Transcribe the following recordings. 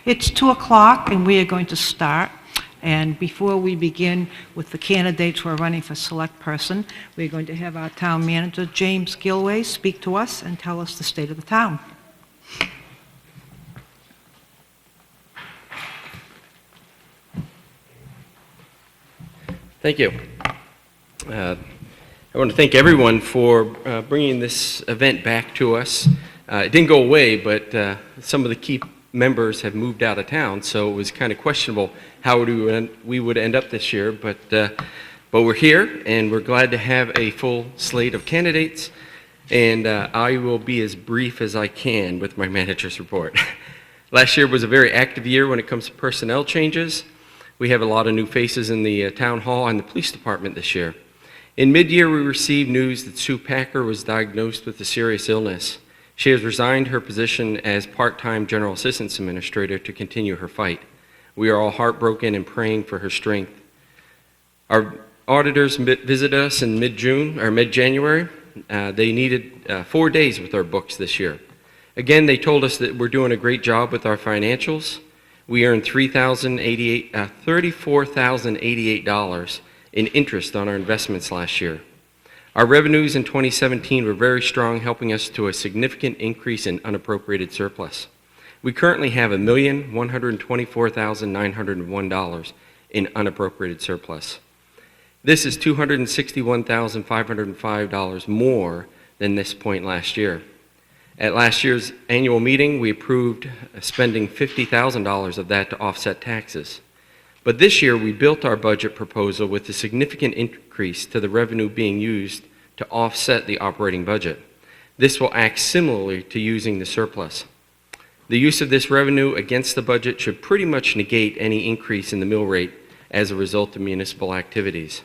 It's 2 o'clock, and we are going to start. And before we begin with the candidates who are running for select person, we're going to have our town manager, James Gilway, speak to us and tell us the state of the town. Thank you. I want to thank everyone for bringing this event back to us. It didn't go away, but some of the key members have moved out of town, so it was kind of questionable how we would end up this year. But we're here, and we're glad to have a full slate of candidates. And I will be as brief as I can with my manager's report. Last year was a very active year when it comes to personnel changes. We have a lot of new faces in the town hall and the police department this year. In mid-year, we received news that Sue Packer was diagnosed with a serious illness. She has resigned her position as part-time General Assistance Administrator to continue her fight. We are all heartbroken and praying for her strength. Our auditors visited us in mid-January. They needed 4 days with our books this year. Again, they told us that we're doing a great job with our financials. We earned $34,088 in interest on our investments last year. Our revenues in 2017 were very strong, helping us to a significant increase in unappropriated surplus. We currently have $1,124,901 in unappropriated surplus. This is $261,505 more than this point last year. At last year's annual meeting, we approved spending $50,000 of that to offset taxes. But this year, we built our budget proposal with a significant increase to the revenue being used to offset the operating budget. This will act similarly to using the surplus. The use of this revenue against the budget should pretty much negate any increase in the mill rate as a result of municipal activities.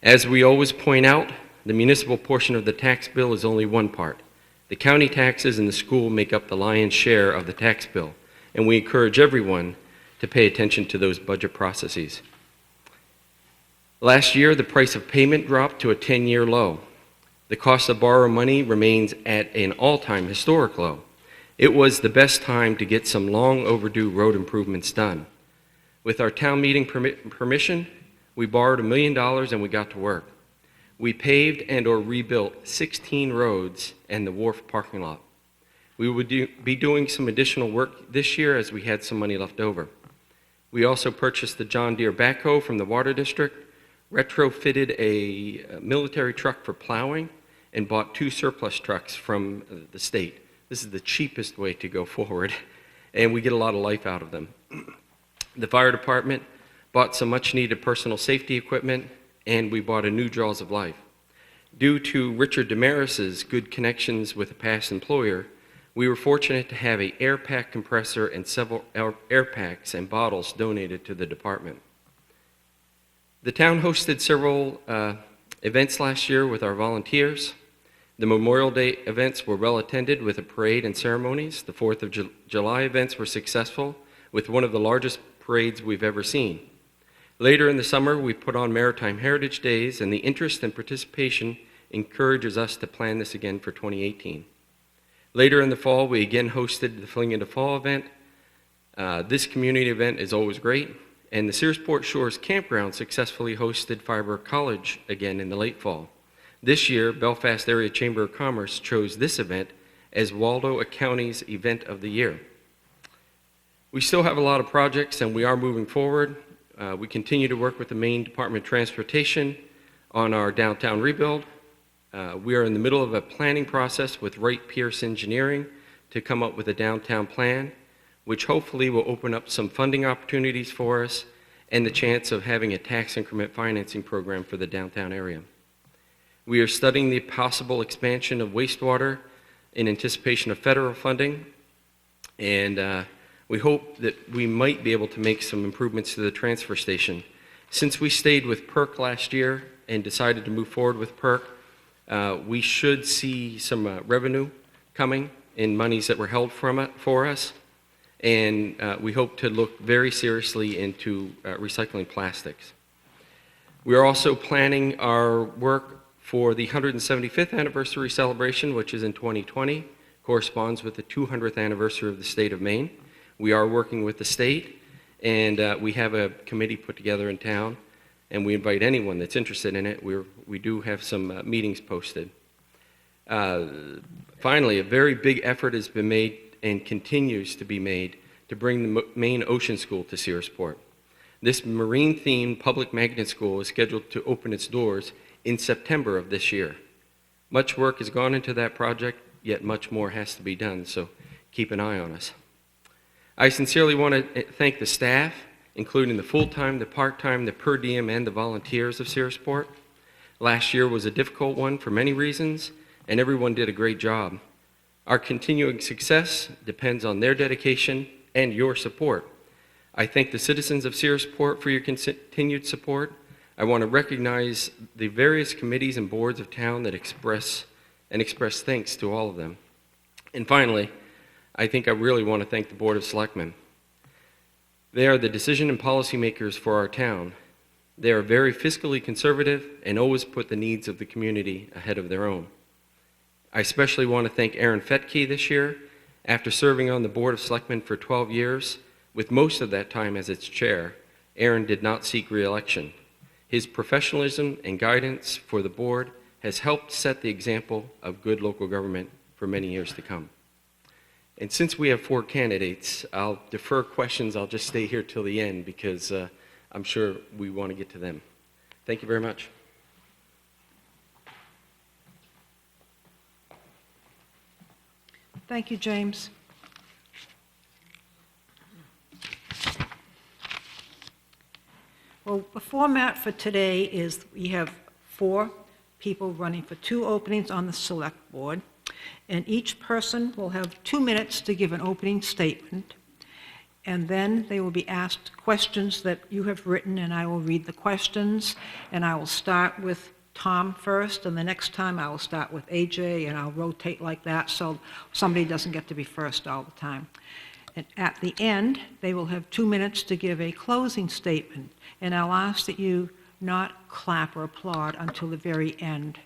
As we always point out, the municipal portion of the tax bill is only one part. The county taxes and the school make up the lion's share of the tax bill, and we encourage everyone to pay attention to those budget processes. Last year, the price of payment dropped to a 10-year low. The cost of borrowed money remains at an all-time historic low. It was the best time to get some long overdue road improvements done. With our town meeting permission, we borrowed $1 million and we got to work. We paved and or rebuilt 16 roads and the wharf parking lot. We would be doing some additional work this year as we had some money left over. We also purchased the John Deere backhoe from the Water District, retrofitted a military truck for plowing, and bought 2 surplus trucks from the state. This is the cheapest way to go forward, and we get a lot of life out of them. The fire department bought some much-needed personal safety equipment, and we bought a new Jaws of Life. Due to Richard Damaris's good connections with a past employer, we were fortunate to have an air pack compressor and several air packs and bottles donated to the department. The town hosted several events last year with our volunteers. The Memorial Day events were well attended with a parade and ceremonies. The 4th of July events were successful with one of the largest parades we've ever seen. Later in the summer, we put on Maritime Heritage Days, and the interest and participation encourages us to plan this again for 2018. Later in the fall, we again hosted the Fling into Fall event. This community event is always great, and the Searsport Shores Campground successfully hosted Fireborough College again in the late fall. This year, Belfast Area Chamber of Commerce chose this event as Waldo County's Event of the Year. We still have a lot of projects, and we are moving forward. We continue to work with the Maine Department of Transportation on our downtown rebuild. We are in the middle of a planning process with Wright Pierce Engineering to come up with a downtown plan, which hopefully will open up some funding opportunities for us and the chance of having a tax increment financing program for the downtown area. We are studying the possible expansion of wastewater in anticipation of federal funding, and we hope that we might be able to make some improvements to the transfer station. Since we stayed with PERC last year and decided to move forward with PERC, we should see some revenue coming in monies that were held for us, and we hope to look very seriously into recycling plastics. We are also planning our work for the 175th anniversary celebration, which is in 2020, corresponds with the 200th anniversary of the state of Maine. We are working with the state, and we have a committee put together in town, and we invite anyone that's interested in it. We do have some meetings posted. Finally, a very big effort has been made and continues to be made to bring the Maine Ocean School to Searsport. This marine-themed public magnet school is scheduled to open its doors in September of this year. Much work has gone into that project, yet much more has to be done, so keep an eye on us. I sincerely want to thank the staff, including the full-time, the part-time, the per diem, and the volunteers of Searsport. Last year was a difficult one for many reasons, and everyone did a great job. Our continuing success depends on their dedication and your support. I thank the citizens of Searsport for your continued support. I want to recognize the various committees and boards of town that express thanks to all of them. And finally, I think I really want to thank the Board of Selectmen. They are the decision and policy makers for our town. They are very fiscally conservative and always put the needs of the community ahead of their own. I especially want to thank Aaron Fetke this year. After serving on the Board of Selectmen for 12 years, with most of that time as its chair, Aaron did not seek re-election. His professionalism and guidance for the board has helped set the example of good local government for many years to come. And since we have 4 candidates, I'll defer questions. I'll just stay here till the end because I'm sure we want to get to them. Thank you very much. Thank you, James. Well, the format for today is we have 4 people running for 2 openings on the Select Board, and each person will have 2 minutes to give an opening statement, and then they will be asked questions that you have written, and I will read the questions, and I will start with Tom first, and the next time I will start with AJ, and I'll rotate like that so somebody doesn't get to be first all the time. And at the end, they will have 2 minutes to give a closing statement, and I'll ask that you not clap or applaud until the very end.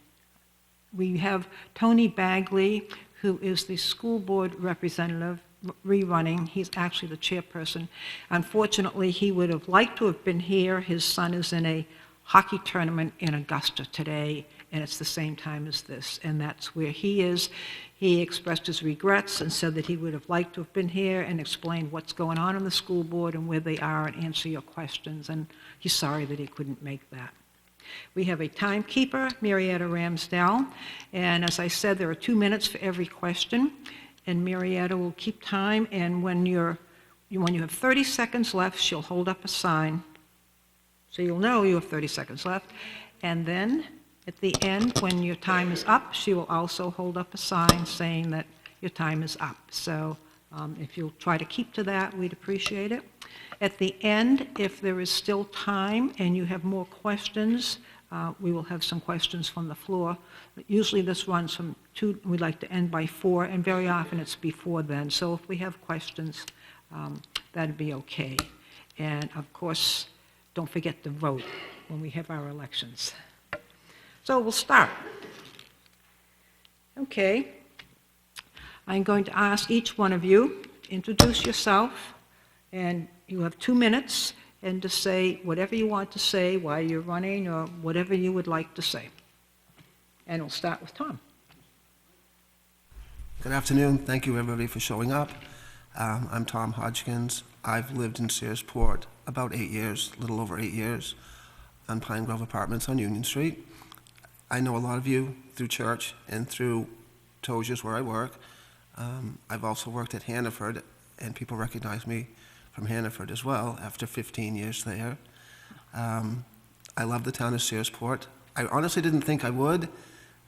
We have Tony Bagley, who is the school board representative, rerunning. He's actually the chairperson. Unfortunately, he would have liked to have been here. His son is in a hockey tournament in Augusta today, and it's the same time as this, and that's where he is. He expressed his regrets and said that he would have liked to have been here and explained what's going on in the school board and where they are and answer your questions, and he's sorry that he couldn't make that. We have a timekeeper, Marietta Ramsdell, and as I said, there are 2 minutes for every question, and Marietta will keep time, and when you have 30 seconds left, she'll hold up a sign, so you'll know you have 30 seconds left, and then at the end, when your time is up, she will also hold up a sign saying that your time is up. So if you'll try to keep to that, we'd appreciate it. At the end, if there is still time and you have more questions, we will have some questions from the floor. Usually this runs from 2, we'd like to end by 4, and very often it's before then. So if we have questions, that'd be okay. And of course, don't forget to vote when we have our elections. So we'll start. Okay. I'm going to ask each one of you, introduce yourself, and you have 2 minutes, and to say whatever you want to say while you're running or whatever you would like to say. And we'll start with Tom. Good afternoon. Thank you, everybody, for showing up. I'm Tom Hodgkins. I've lived in Searsport about 8 years, a little over 8 years, on Pine Grove Apartments on Union Street. I know a lot of you through church and through Tozier's, where I work. I've also worked at Hannaford, and people recognize me from Hannaford as well after 15 years there. I love the town of Searsport. I honestly didn't think I would,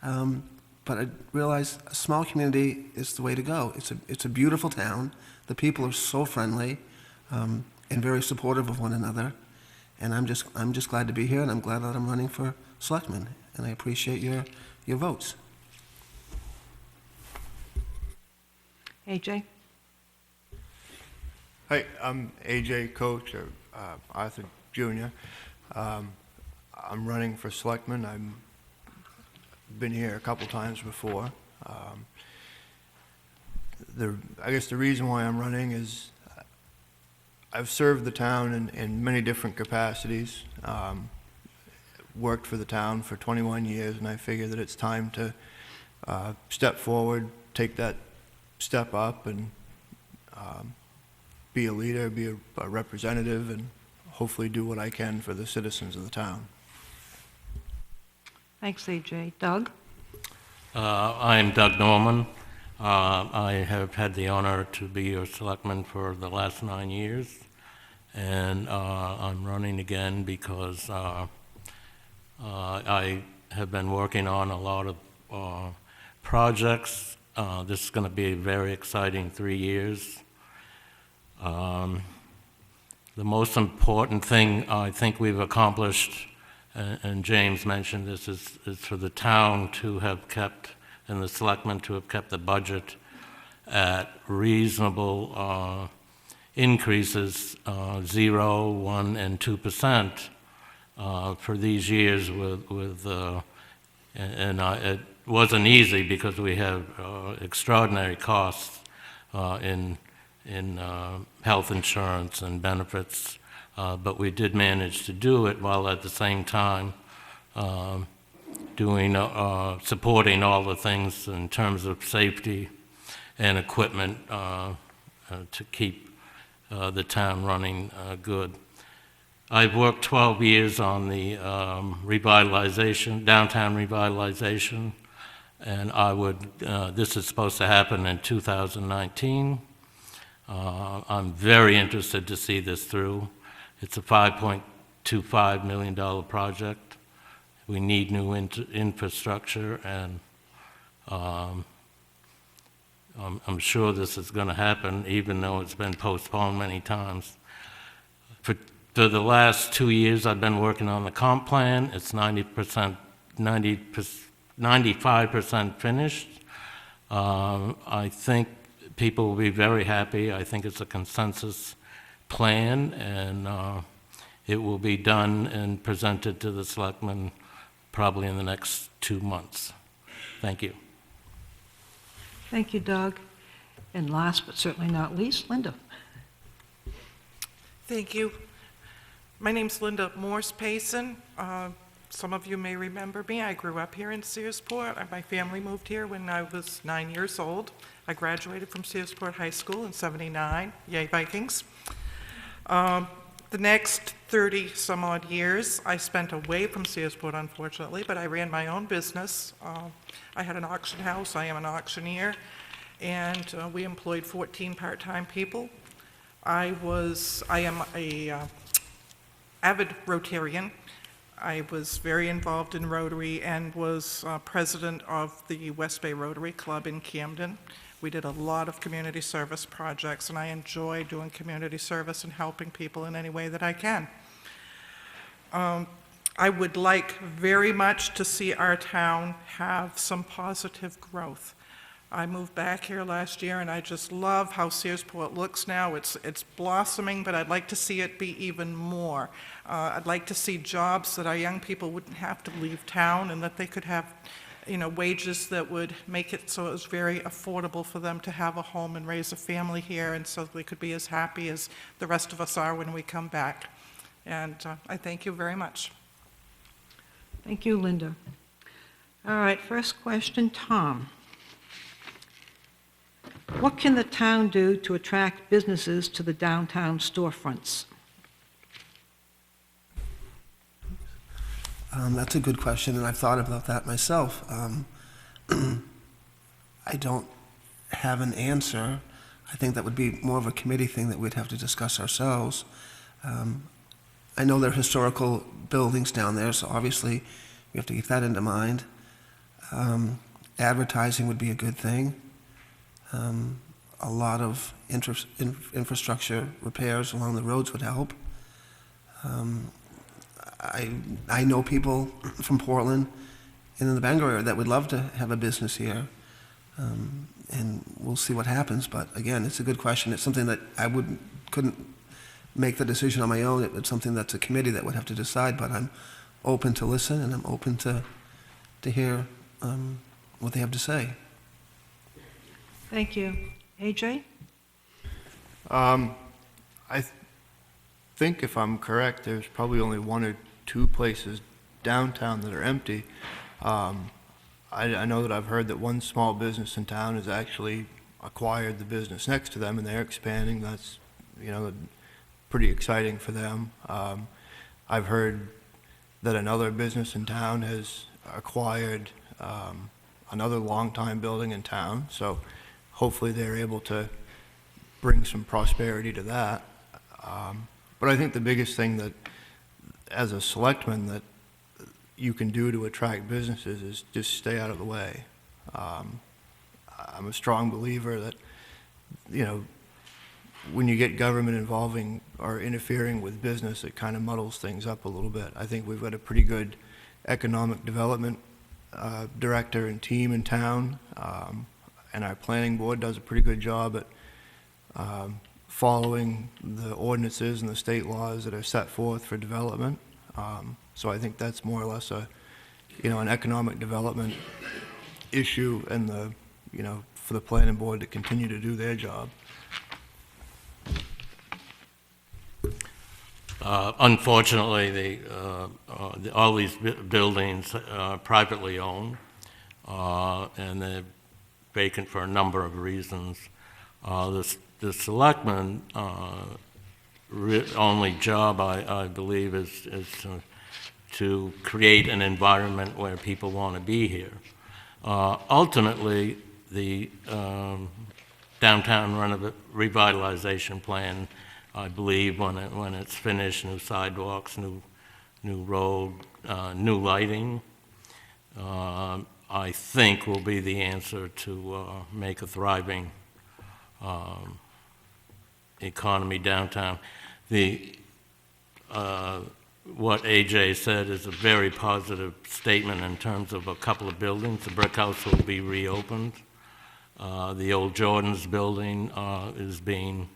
but I realized a small community is the way to go. It's a beautiful town. The people are so friendly and very supportive of one another. And I'm just glad to be here, and I'm glad that I'm running for selectman. And I appreciate your votes. AJ? Hi, I'm AJ, coach of Arthur Jr. I'm running for selectman. I've been here a couple times before. I guess the reason why I'm running is I've served the town in many different capacities. Worked for the town for 21 years, and I figure that it's time to step forward, take that step up, and be a leader, be a representative, and hopefully do what I can for the citizens of the town. Thanks, AJ. Doug? I'm Doug Norman. I have had the honor to be your selectman for the last 9 years, and I'm running again because I have been working on a lot of projects. This is going to be a very exciting 3 years. The most important thing I think we've accomplished, and James mentioned this, is for the town to have kept, and the selectmen to have kept the budget at reasonable increases, 0, 1, and 2% for these years it wasn't easy because we have extraordinary costs in health insurance and benefits, but we did manage to do it while at the same time supporting all the things in terms of safety and equipment to keep the town running good. I've worked 12 years on the downtown revitalization, and this is supposed to happen in 2019. I'm very interested to see this through. It's a $5.25 million project. We need new infrastructure, and I'm sure this is going to happen, even though it's been postponed many times. For the last 2 years, I've been working on the comp plan. It's 95% finished. I think people will be very happy. I think it's a consensus plan, and it will be done and presented to the selectmen probably in the next 2 months. Thank you. Thank you, Doug. And last but certainly not least, Linda. Thank you. My name's Linda Morse Payson. Some of you may remember me. I grew up here in Searsport. My family moved here when I was 9 years old. I graduated from Searsport High School in '79. Yay, Vikings. The next 30-some odd years I spent away from Searsport, unfortunately, but I ran my own business. I had an auction house. I am an auctioneer, and we employed 14 part-time people. I am a avid Rotarian. I was very involved in Rotary and was president of the West Bay Rotary Club in Camden. We did a lot of community service projects, and I enjoy doing community service and helping people in any way that I can. I would like very much to see our town have some positive growth. I moved back here last year, and I just love how Searsport looks now. It's blossoming, but I'd like to see it be even more. I'd like to see jobs that our young people wouldn't have to leave town, and that they could have, wages that would make it so it was very affordable for them to have a home and raise a family here, and so they could be as happy as the rest of us are when we come back. And I thank you very much. Thank you, Linda. All right, first question, Tom. What can the town do to attract businesses to the downtown storefronts? That's a good question, and I've thought about that myself. I don't have an answer. I think that would be more of a committee thing that we'd have to discuss ourselves. I know there are historical buildings down there, so obviously we have to keep that into mind. Advertising would be a good thing. A lot of infrastructure repairs along the roads would help. I know people from Portland and in the Bangor area that would love to have a business here, and we'll see what happens. But again, it's a good question. It's something that I couldn't make the decision on my own. It's something that's a committee that would have to decide. But I'm open to listen, and I'm open to hear what they have to say. Thank you. AJ? think if I'm correct, there's probably only one or two places downtown that are empty. I know that I've heard that one small business in town has actually acquired the business next to them, and they're expanding. That's, pretty exciting for them. I've heard that another business in town has acquired another long-time building in town, so hopefully they're able to bring some prosperity to that. But I think the biggest thing that, as a selectman, that you can do to attract businesses is just stay out of the way. I'm a strong believer that, when you get government involving or interfering with business, it kind of muddles things up a little bit. I think we've got a pretty good economic development director and team in town, and our planning board does a pretty good job at following the ordinances and the state laws that are set forth for development. So I think that's more or less an economic development issue, and for the planning board to continue to do their job. Unfortunately, all these buildings are privately owned, and they're vacant for a number of reasons. The selectman only job, I believe, is to create an environment where people want to be here. Ultimately, the downtown revitalization plan, I believe, when it's finished, new sidewalks, new road, new lighting, I think will be the answer to make a thriving economy downtown. What AJ said is a very positive statement in terms of a couple of buildings. The Brick House will be reopened. The old Jordan's building is being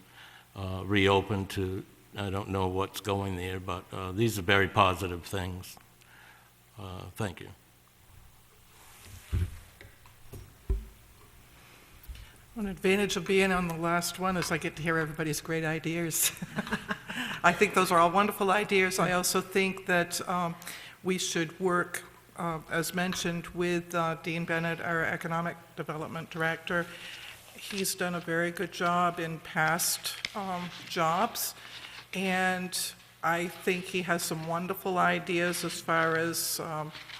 reopened to, I don't know what's going there, but these are very positive things. Thank you. One advantage of being on the last one is I get to hear everybody's great ideas. I think those are all wonderful ideas. I also think that we should work, as mentioned, with Dean Bennett, our Economic Development Director. He's done a very good job in past jobs, and I think he has some wonderful ideas as far as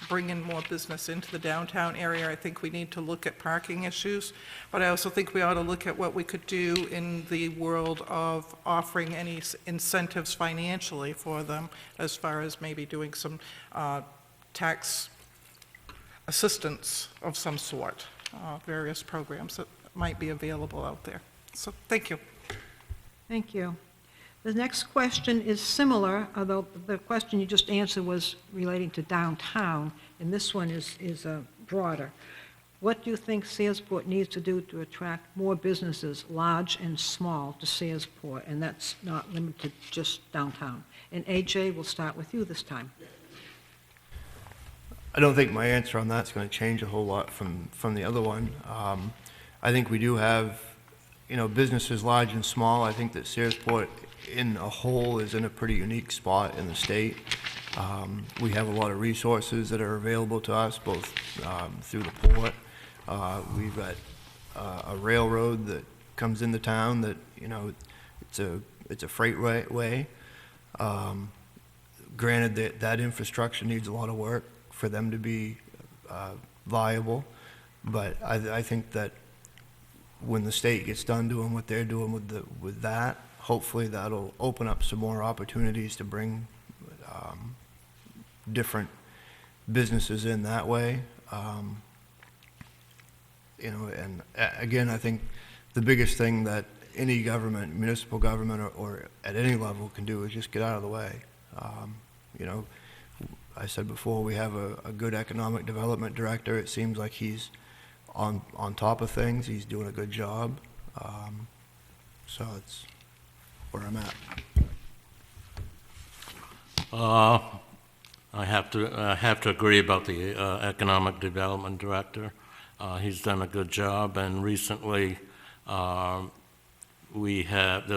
bringing more business into the downtown area. I think we need to look at parking issues, but I also think we ought to look at what we could do in the world of offering any incentives financially for them, as far as maybe doing some tax assistance of some sort, various programs that might be available out there. So, thank you. Thank you. The next question is similar, although the question you just answered was relating to downtown, and this one is broader. What do you think Searsport needs to do to attract more businesses, large and small, to Searsport? And that's not limited to just downtown. And AJ, we'll start with you this time. I don't think my answer on that's going to change a whole lot from the other one. I think we do have, businesses large and small. I think that Searsport in a whole is in a pretty unique spot in the state. We have a lot of resources that are available to us, both through the port. We've got a railroad that comes into town that, it's a freight way. Granted, that infrastructure needs a lot of work for them to be viable, but I think that when the state gets done doing what they're doing with that, hopefully that'll open up some more opportunities to bring different businesses in that way. And again, I think the biggest thing that any government, municipal government or at any level can do is just get out of the way. I said before, we have a good economic development director. It seems like he's on top of things. He's doing a good job. So it's where I'm at. I have to agree about the economic development director. He's done a good job, and recently the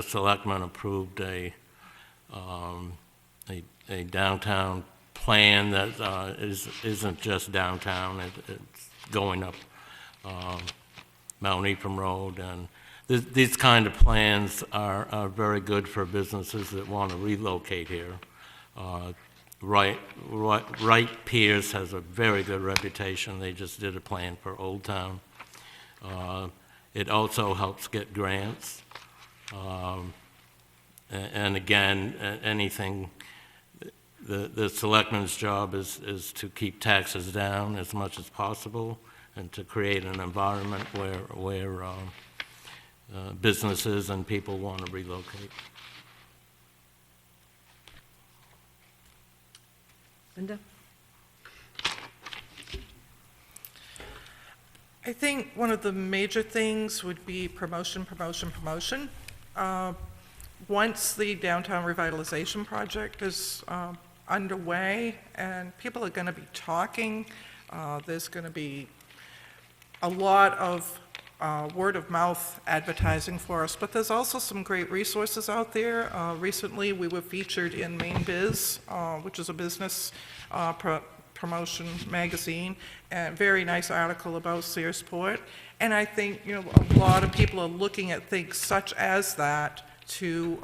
selectmen approved a a downtown plan that isn't just downtown, it's going up Mount Ephraim Road, and these kind of plans are very good for businesses that want to relocate here. Wright Pierce has a very good reputation. They just did a plan for Old Town. It also helps get grants. And again, anything, the selectman's job is to keep taxes down as much as possible and to create an environment where businesses and people want to relocate. Linda? I think one of the major things would be promotion. Once the downtown revitalization project is underway and people are going to be talking, there's going to be a lot of word of mouth advertising for us, but there's also some great resources out there. Recently, we were featured in Main Biz, which is a business promotion magazine, and very nice article about Searsport. And I think, you know, a lot of people are looking at things such as that to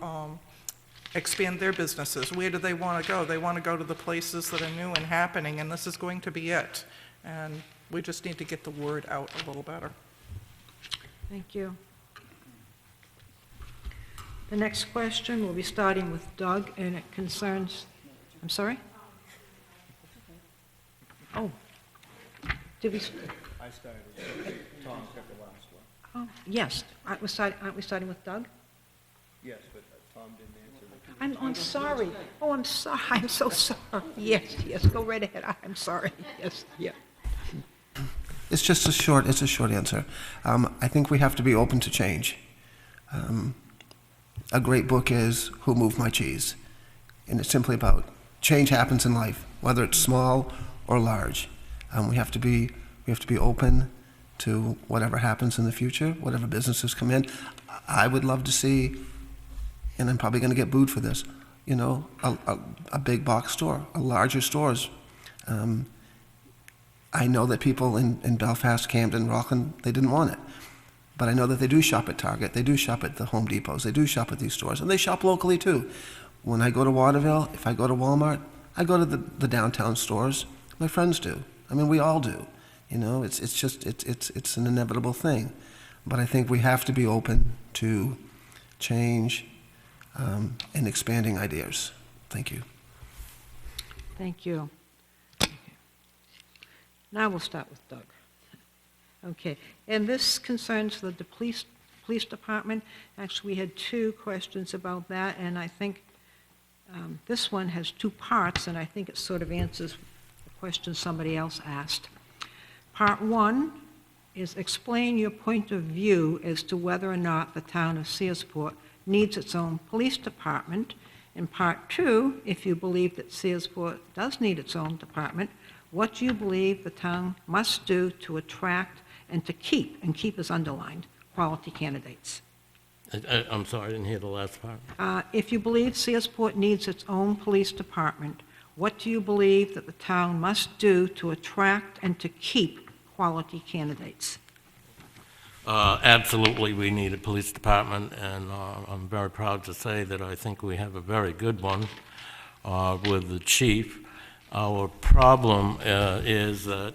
expand their businesses. Where do they want to go? They want to go to the places that are new and happening, and this is going to be it. And we just need to get the word out a little better. Thank you. The next question will be starting with Doug, and it concerns, I'm sorry? Oh. Did we? I started. Tom took the last one. Oh, yes. Aren't we starting with Doug? Yes, but Tom didn't answer. I'm sorry. Oh, I'm sorry. I'm so sorry. Yes, go right ahead. I'm sorry. Yes, yeah. It's just a short answer. I think we have to be open to change. A great book is Who Moved My Cheese? And it's simply about change happens in life, whether it's small or large. We have to be open to whatever happens in the future, whatever businesses come in. I would love to see, and I'm probably going to get booed for this, you know, a big box store, a larger stores. I know that people in Belfast, Camden, Rockland, they didn't want it. But I know that they do shop at Target, they do shop at the Home Depots, they do shop at these stores, and they shop locally too. When I go to Waterville, if I go to Walmart, I go to the downtown stores. My friends do. I mean, we all do. You know, it's an inevitable thing. But I think we have to be open to change and expanding ideas. Thank you. Thank you. Now we'll start with Doug. Okay, and this concerns the police department. Actually, we had two questions about that, and I think this one has two parts, and I think it sort of answers the question somebody else asked. Part one is explain your point of view as to whether or not the town of Searsport needs its own police department. And part two, if you believe that Searsport does need its own department, what do you believe the town must do to attract and to keep, and keep is underlined, quality candidates? I'm sorry, I didn't hear the last part. If you believe Searsport needs its own police department, what do you believe that the town must do to attract and to keep quality candidates? Absolutely, we need a police department, and I'm very proud to say that I think we have a very good one with the chief. Our problem is that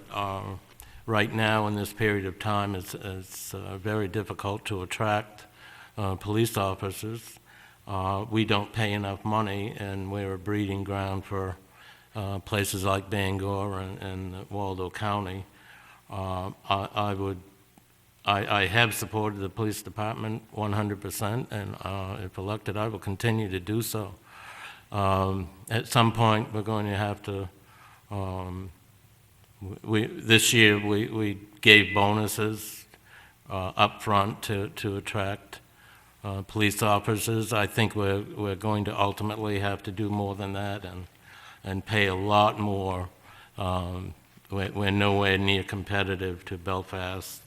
right now in this period of time it's very difficult to attract police officers. We don't pay enough money, and we're a breeding ground for places like Bangor and Waldo County. I have supported the police department 100%, and if elected, I will continue to do so. At some point, we're going to have to, this year, we gave bonuses up front to attract police officers. I think we're going to ultimately have to do more than that and pay a lot more. We're nowhere near competitive to Belfast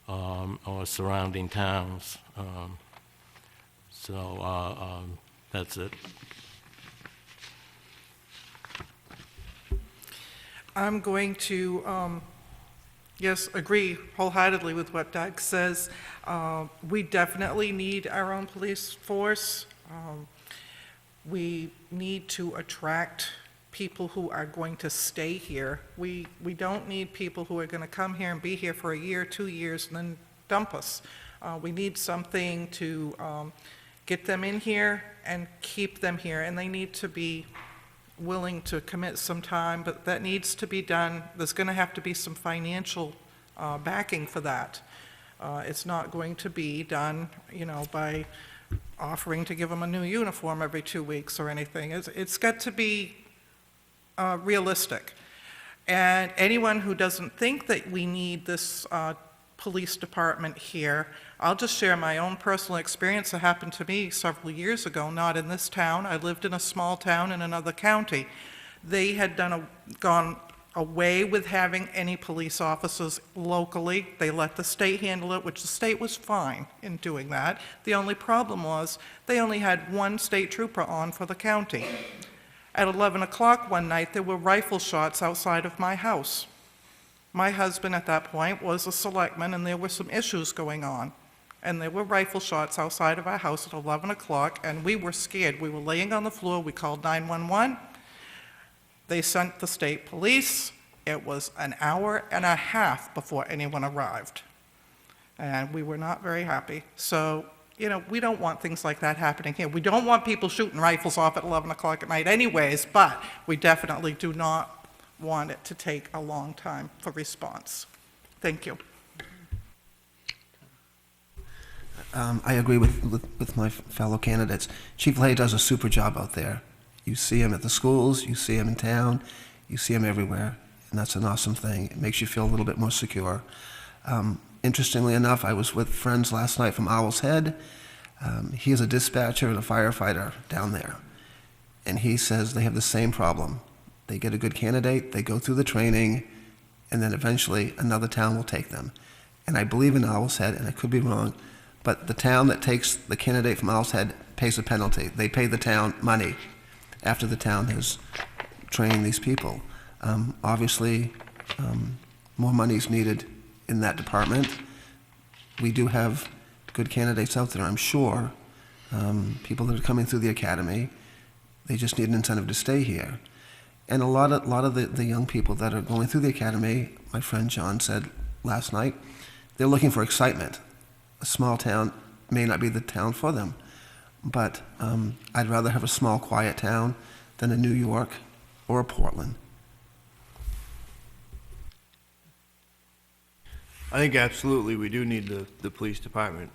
or surrounding towns. So that's it. I'm going to, yes, agree wholeheartedly with what Doug says. We definitely need our own police force. We need to attract people who are going to stay here. We don't need people who are going to come here and be here for a year, 2 years, and then dump us. We need something to get them in here and keep them here, and they need to be willing to commit some time, but that needs to be done. There's going to have to be some financial backing for that. It's not going to be done, by offering to give them a new uniform every 2 weeks or anything. It's got to be realistic. And anyone who doesn't think that we need this police department here, I'll just share my own personal experience that happened to me several years ago, not in this town. I lived in a small town in another county. They had gone away with having any police officers locally. They let the state handle it, which the state was fine in doing that. The only problem was they only had one state trooper on for the county. At 11 o'clock one night, there were rifle shots outside of my house. My husband at that point was a selectman, and there were some issues going on. And there were rifle shots outside of our house at 11 o'clock, and we were scared. We were laying on the floor. We called 911. They sent the state police. It was an hour and a half before anyone arrived. And we were not very happy. So, we don't want things like that happening here. We don't want people shooting rifles off at 11 o'clock at night anyways, but we definitely do not want it to take a long time for response. Thank you. I agree with my fellow candidates. Chief Leahy does a super job out there. You see him at the schools, you see him in town, you see him everywhere, and that's an awesome thing. It makes you feel a little bit more secure. Interestingly enough, I was with friends last night from Owl's Head. He is a dispatcher and a firefighter down there, and he says they have the same problem. They get a good candidate, they go through the training, and then eventually another town will take them. And I believe in Owl's Head, and I could be wrong, but the town that takes the candidate from Owl's Head pays a penalty. They pay the town money after the town has trained these people. Obviously, more money is needed in that department. We do have good candidates out there, I'm sure. People that are coming through the academy, they just need an incentive to stay here. And a lot of the young people that are going through the academy, my friend John said last night, they're looking for excitement. A small town may not be the town for them, but I'd rather have a small, quiet town than a New York or a Portland. I think absolutely we do need the police department.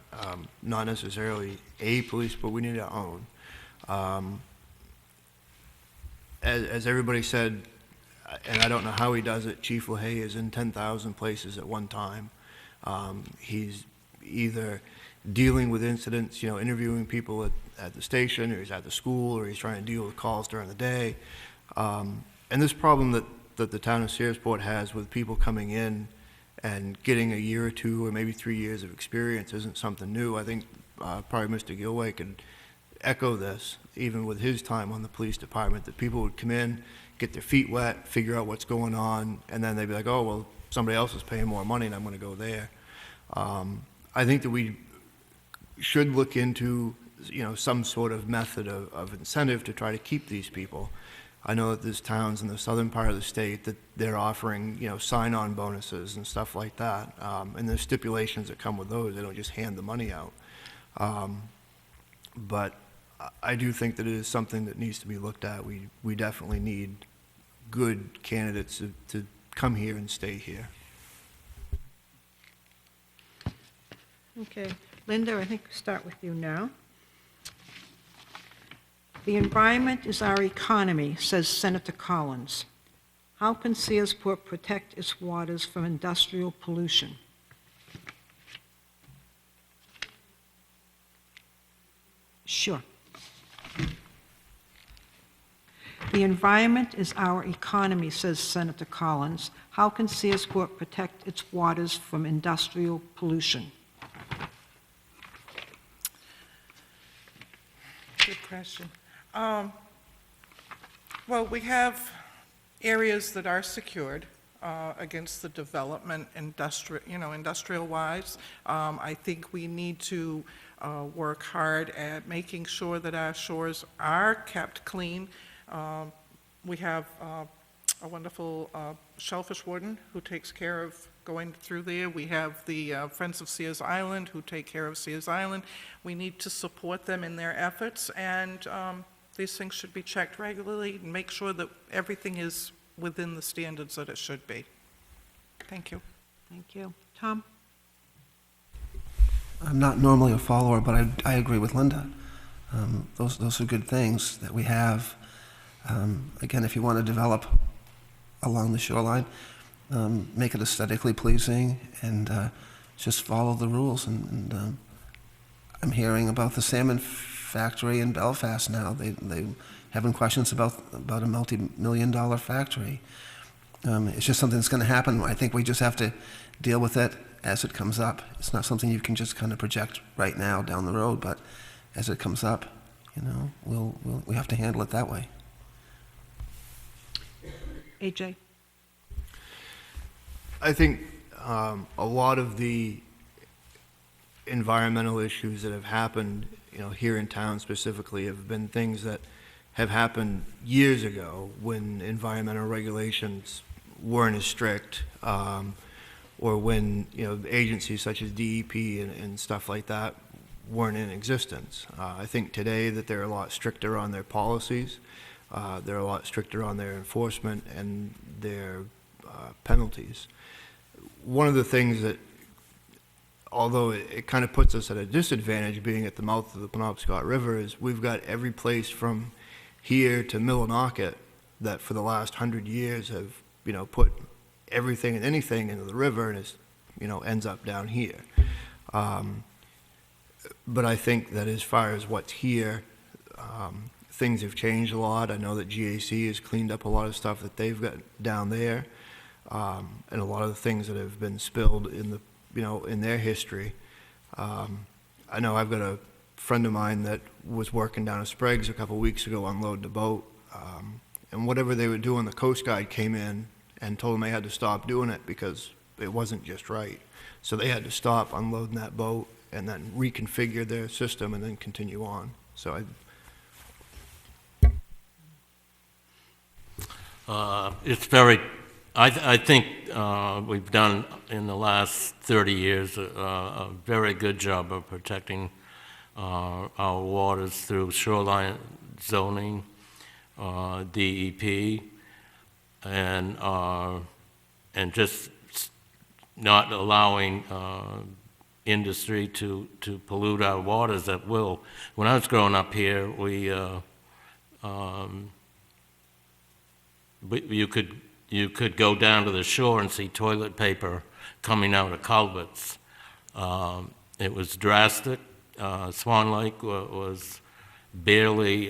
Not necessarily a police, but we need our own. As everybody said, and I don't know how he does it, Chief Leahy is in 10,000 places at one time. He's either dealing with incidents, interviewing people at the station, or he's at the school, or he's trying to deal with calls during the day. And this problem that the town of Searsport has with people coming in and getting a year or 2 or maybe 3 years of experience isn't something new. I think probably Mr. Gilway could echo this, even with his time on the police department, that people would come in, get their feet wet, figure out what's going on, and then they'd be like, oh, well, somebody else is paying more money and I'm going to go there. I think that we should look into, some sort of method of incentive to try to keep these people. I know that there's towns in the southern part of the state that they're offering, sign-on bonuses and stuff like that. And there's stipulations that come with those. They don't just hand the money out. But I do think that it is something that needs to be looked at. We definitely need good candidates to come here and stay here. Okay. Linda, I think we'll start with you now. The environment is our economy, says Senator Collins. How can Searsport protect its waters from industrial pollution? Sure. The environment is our economy, says Senator Collins. How can Searsport protect its waters from industrial pollution? Good question. Well, we have areas that are secured against the development industrial-wise. I think we need to work hard at making sure that our shores are kept clean. We have a wonderful shellfish warden who takes care of going through there. We have the Friends of Sears Island who take care of Sears Island. We need to support them in their efforts, and these things should be checked regularly and make sure that everything is within the standards that it should be. Thank you. Thank you. Tom? I'm not normally a follower, but I agree with Linda. Those are good things that we have. Again, if you want to develop along the shoreline, make it aesthetically pleasing and just follow the rules. And I'm hearing about the salmon factory in Belfast now. They having questions about a multi-million-dollar factory. It's just something that's going to happen. I think we just have to deal with it as it comes up. It's not something you can just kind of project right now down the road, but as it comes up, we have to handle it that way. AJ? I think a lot of the environmental issues that have happened, here in town specifically, have been things that have happened years ago when environmental regulations weren't as strict, or when agencies such as DEP and stuff like that weren't in existence. I think today that they're a lot stricter on their policies, they're a lot stricter on their enforcement and their penalties. One of the things that, although it kind of puts us at a disadvantage being at the mouth of the Penobscot River, is we've got every place from here to Millinocket that for the last 100 years have, put everything and anything into the river, and it's, ends up down here. But I think that as far as what's here, things have changed a lot. I know that GAC has cleaned up a lot of stuff that they've got down there, and a lot of the things that have been spilled in the, in their history. I know I've got a friend of mine that was working down at Sprague's a couple weeks ago unloading a boat, and whatever they were doing, the Coast Guard came in and told them they had to stop doing it because it wasn't just right. So they had to stop unloading that boat and then reconfigure their system and then continue on. So It's very, I think we've done in the last 30 years a very good job of protecting our waters through shoreline zoning, DEP, and just not allowing industry to pollute our waters at will. When I was growing up here, you could go down to the shore and see toilet paper coming out of culverts. It was drastic. Swan Lake was barely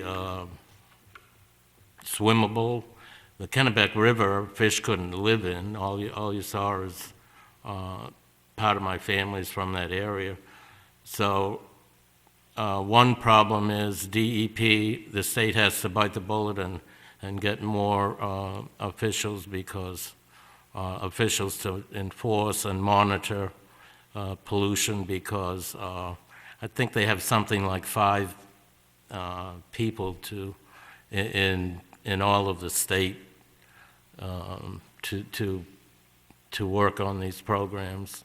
swimmable. The Kennebec River, fish couldn't live in. All you saw is part of my family's from that area. So one problem is DEP, the state has to bite the bullet and get more officials, because officials to enforce and monitor pollution, because I think they have something like 5 people in all of the state to work on these programs.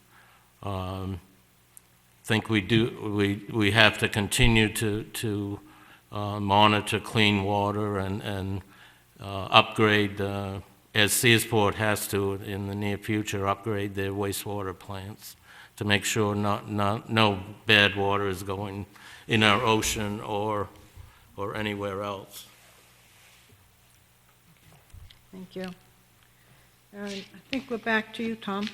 Think we have to continue to monitor clean water and upgrade, as Searsport has to in the near future, upgrade their wastewater plants to make sure no bad water is going in our ocean or anywhere else. Thank you. I think we're back to you, Tom.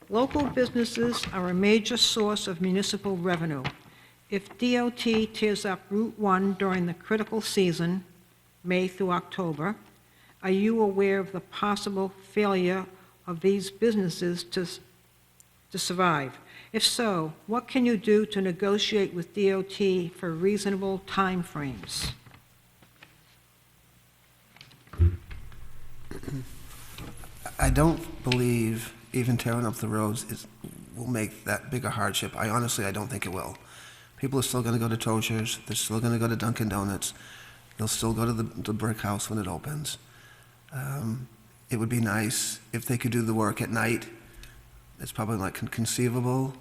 Local businesses are a major source of municipal revenue. If DOT tears up Route 1 during the critical season, May through October, are you aware of the possible failure of these businesses to survive? If so, what can you do to negotiate with DOT for reasonable timeframes? I don't believe even tearing up the roads will make that big a hardship. I don't think it will. People are still going to go to Tozer's, they're still going to go to Dunkin' Donuts, they'll still go to the Brick House when it opens. It would be nice if they could do the work at night. It's probably not conceivable,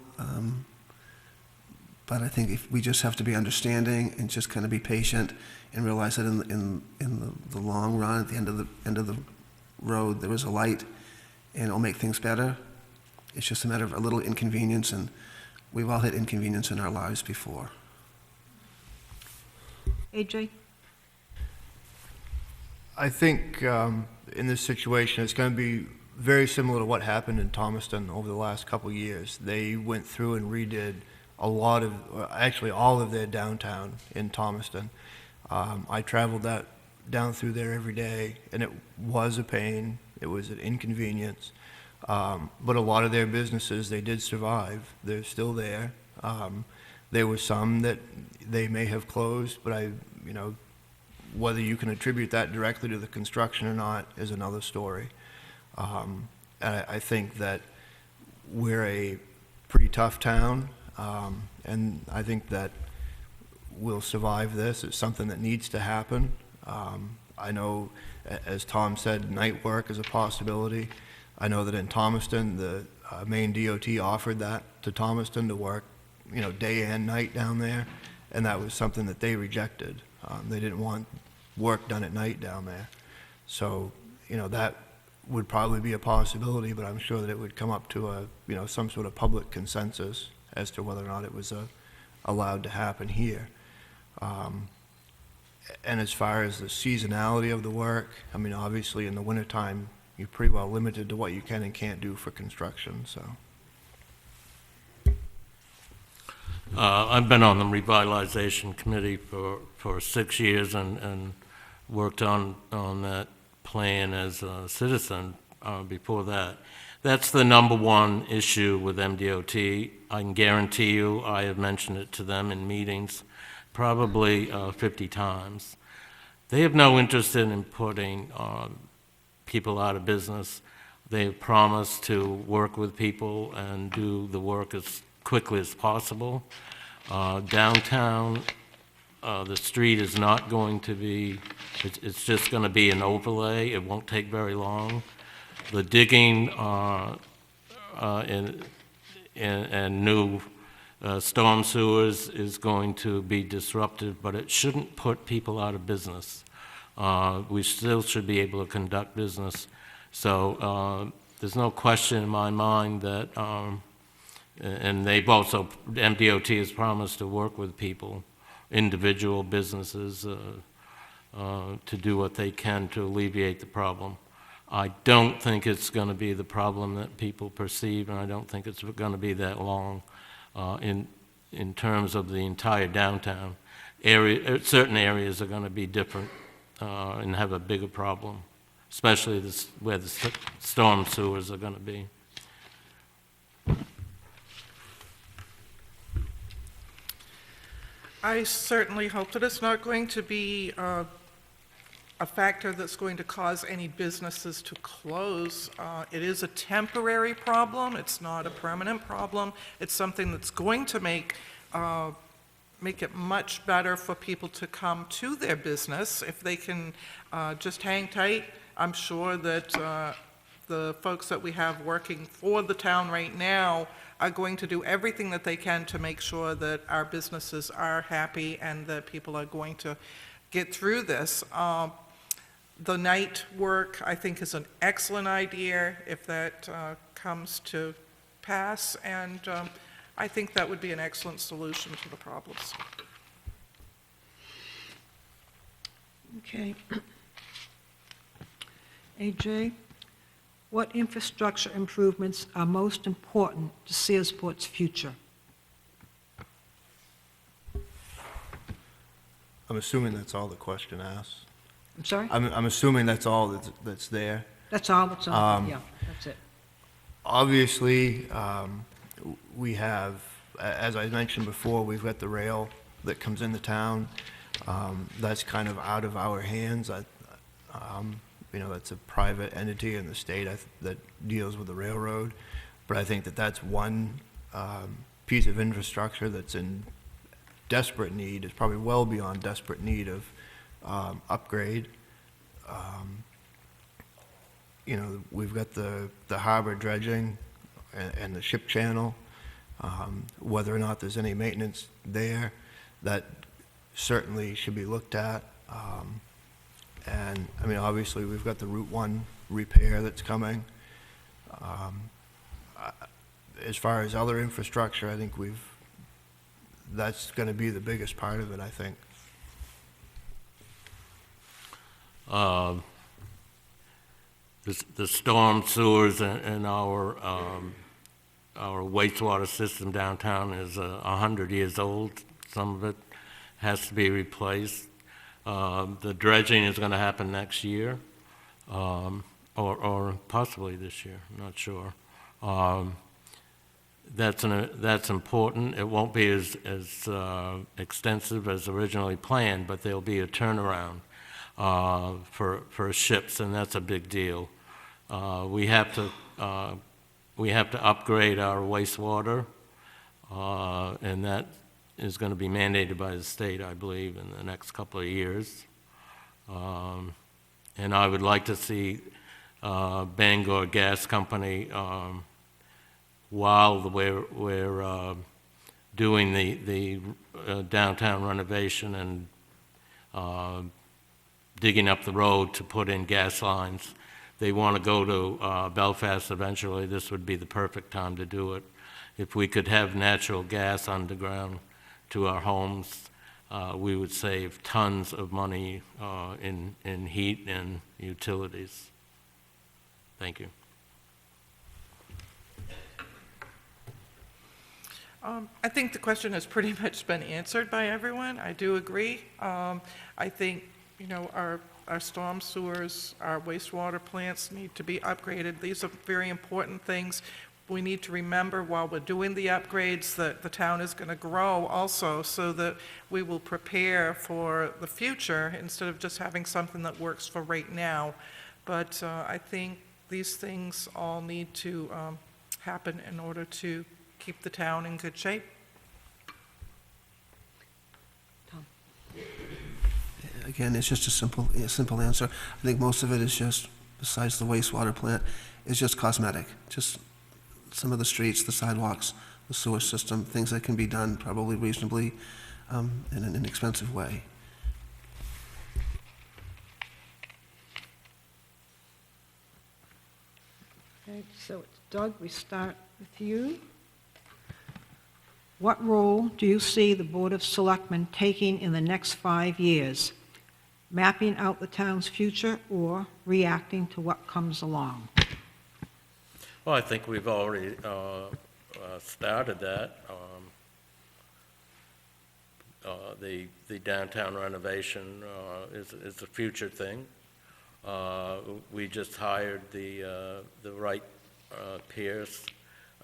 but I think if we just have to be understanding and just kind of be patient and realize that in the long run, at the end of the road, there is a light, and it'll make things better. It's just a matter of a little inconvenience, and we've all had inconvenience in our lives before. AJ? I think in this situation, it's going to be very similar to what happened in Thomaston over the last couple of years. They went through and redid actually all of their downtown in Thomaston. I traveled that down through there every day, and it was a pain. It was an inconvenience. But a lot of their businesses, they did survive. They're still there. There were some that they may have closed, but whether you can attribute that directly to the construction or not is another story. And I think that we're a pretty tough town, and I think that we'll survive this. It's something that needs to happen. I know, as Tom said, night work is a possibility. I know that in Thomaston, the Maine DOT offered that to Thomaston to work, day and night down there, and that was something that they rejected. They didn't want work done at night down there. So, that would probably be a possibility, but I'm sure that it would come up to some sort of public consensus as to whether or not it was allowed to happen here. And as far as the seasonality of the work, obviously in the wintertime, you're pretty well limited to what you can and can't do for construction, so. I've been on the revitalization committee for 6 years and worked on that plan as a citizen before that. That's the number one issue with MDOT. I can guarantee you I have mentioned it to them in meetings probably 50 times. They have no interest in putting people out of business. They've promised to work with people and do the work as quickly as possible. Downtown, the street is not going to be, it's just going to be an overlay. It won't take very long. The digging and new storm sewers is going to be disrupted, but it shouldn't put people out of business. We still should be able to conduct business. So there's no question in my mind that, and they've also, MDOT has promised to work with people, individual businesses, to do what they can to alleviate the problem. I don't think it's going to be the problem that people perceive, and I don't think it's going to be that long in terms of the entire downtown area. Certain areas are going to be different and have a bigger problem, especially where the storm sewers are going to be. I certainly hope that it's not going to be a factor that's going to cause any businesses to close. It is a temporary problem. It's not a permanent problem. It's something that's going to make it much better for people to come to their business. If they can just hang tight, I'm sure that the folks that we have working for the town right now are going to do everything that they can to make sure that our businesses are happy and that people are going to get through this. The night work, I think, is an excellent idea if that comes to pass, and I think that would be an excellent solution to the problems. Okay. AJ, what infrastructure improvements are most important to Searsport's future? I'm assuming that's all the question asks. I'm sorry? I'm assuming that's all that's there. That's all that's on, yeah, that's it. Obviously, we have, as I mentioned before, we've got the rail that comes into town. That's kind of out of our hands. That's a private entity in the state that deals with the railroad. But I think that that's one piece of infrastructure that's in desperate need, is probably well beyond desperate need of upgrade. We've got the harbor dredging and the ship channel. Whether or not there's any maintenance there, that certainly should be looked at. And obviously we've got the Route 1 repair that's coming. As far as other infrastructure, I think that's going to be the biggest part of it, I think. The storm sewers in our wastewater system downtown is 100 years old. Some of it has to be replaced. The dredging is going to happen next year, or possibly this year, I'm not sure. That's important. It won't be as extensive as originally planned, but there'll be a turnaround for ships, and that's a big deal. We have to upgrade our wastewater, and that is going to be mandated by the state, I believe, in the next couple of years. And I would like to see Bangor Gas Company, while we're doing the downtown renovation and digging up the road to put in gas lines, they want to go to Belfast eventually. This would be the perfect time to do it. If we could have natural gas underground to our homes, we would save tons of money in heat and utilities. Thank you. I think the question has pretty much been answered by everyone. I do agree. I think, our storm sewers, our wastewater plants need to be upgraded. These are very important things. We need to remember while we're doing the upgrades that the town is going to grow also, so that we will prepare for the future instead of just having something that works for right now. But I think these things all need to happen in order to keep the town in good shape. Again, it's just a simple answer. I think most of it is just, besides the wastewater plant, is just cosmetic. Just some of the streets, the sidewalks, the sewer system, things that can be done probably reasonably in an inexpensive way. Okay, so Doug, we start with you. What role do you see the Board of Selectmen taking in the next 5 years? Mapping out the town's future or reacting to what comes along? Well, I think we've already started that. The downtown renovation is a future thing. We just hired the Wright Pierce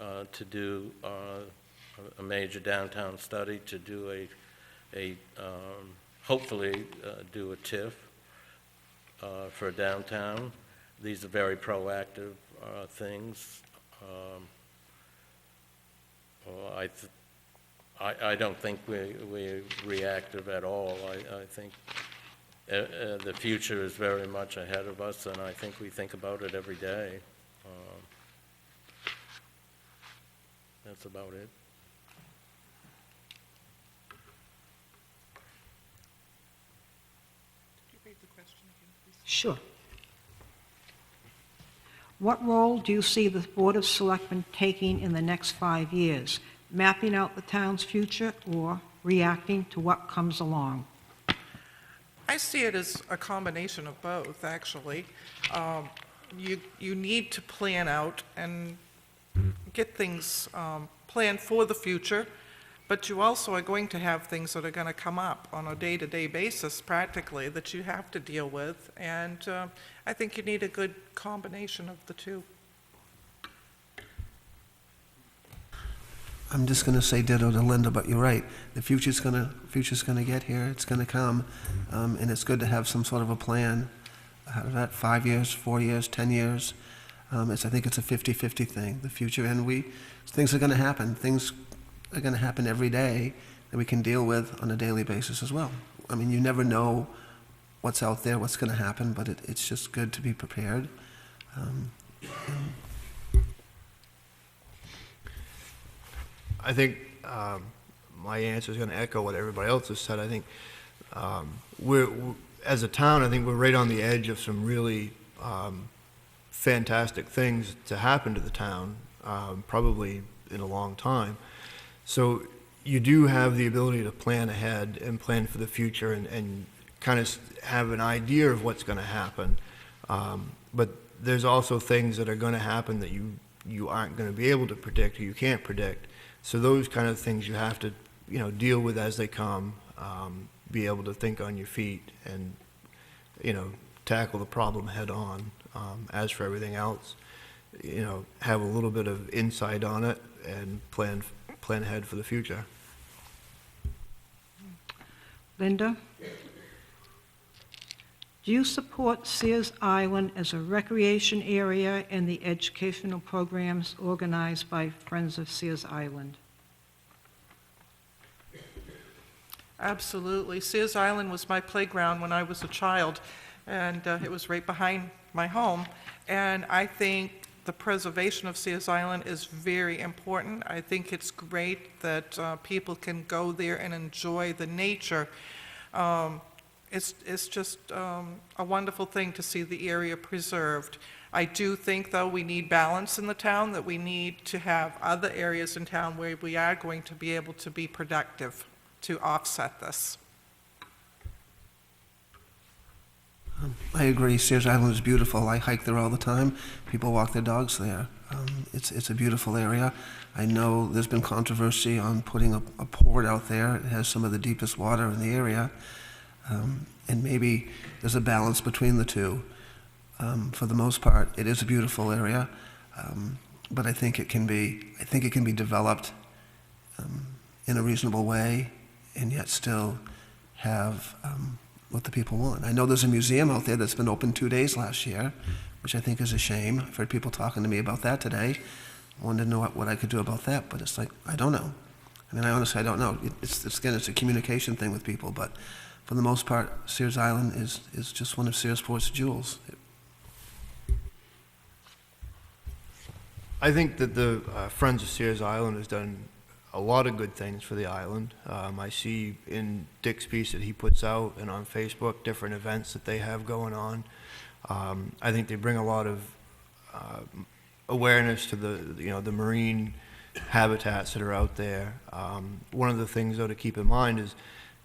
to do a major downtown study, to do hopefully do a TIF for downtown. These are very proactive things. I don't think we're reactive at all. I think the future is very much ahead of us, and I think we think about it every day. That's about it. Sure. What role do you see the Board of Selectmen taking in the next 5 years? Mapping out the town's future or reacting to what comes along? I see it as a combination of both, actually. You need to plan out and get things planned for the future, but you also are going to have things that are going to come up on a day-to-day basis, practically, that you have to deal with, and I think you need a good combination of the two. I'm just going to say ditto to Linda, but you're right. The future's going to get here. It's going to come, and it's good to have some sort of a plan out of that, 5 years, 4 years, 10 years. I think it's a 50-50 thing, the future, and things are going to happen. Things are going to happen every day that we can deal with on a daily basis as well. I mean, you never know what's out there, what's going to happen, but it's just good to be prepared. I think my answer is going to echo what everybody else has said. I think we're as a town, I think we're right on the edge of some really fantastic things to happen to the town, probably in a long time. So you do have the ability to plan ahead and plan for the future and kind of have an idea of what's going to happen. But there's also things that are going to happen that you aren't going to be able to predict or you can't predict. So those kind of things you have to, deal with as they come, be able to think on your feet and, tackle the problem head on. As for everything else, have a little bit of insight on it and plan ahead for the future. Linda? Do you support Sears Island as a recreation area and the educational programs organized by Friends of Sears Island? Absolutely. Sears Island was my playground when I was a child, and it was right behind my home. And I think the preservation of Sears Island is very important. I think it's great that people can go there and enjoy the nature. It's just a wonderful thing to see the area preserved. I do think, though, we need balance in the town, that we need to have other areas in town where we are going to be able to be productive to offset this. I agree. Sears Island is beautiful. I hike there all the time. People walk their dogs there. It's a beautiful area. I know there's been controversy on putting a port out there. It has some of the deepest water in the area. And maybe there's a balance between the two. For the most part, it is a beautiful area, but I think it can be developed in a reasonable way, and yet still have what the people want. I know there's a museum out there that's been open 2 days last year, which I think is a shame. I've heard people talking to me about that today. I wanted to know what I could do about that, but it's like, I don't know. I mean, I honestly don't know. It's a communication thing with people, but for the most part, Sears Island is just one of Searsport's jewels. I think that the Friends of Sears Island has done a lot of good things for the island. I see in Dick's piece that he puts out and on Facebook different events that they have going on. I think they bring a lot of awareness to the marine habitats that are out there. One of the things, though, to keep in mind is,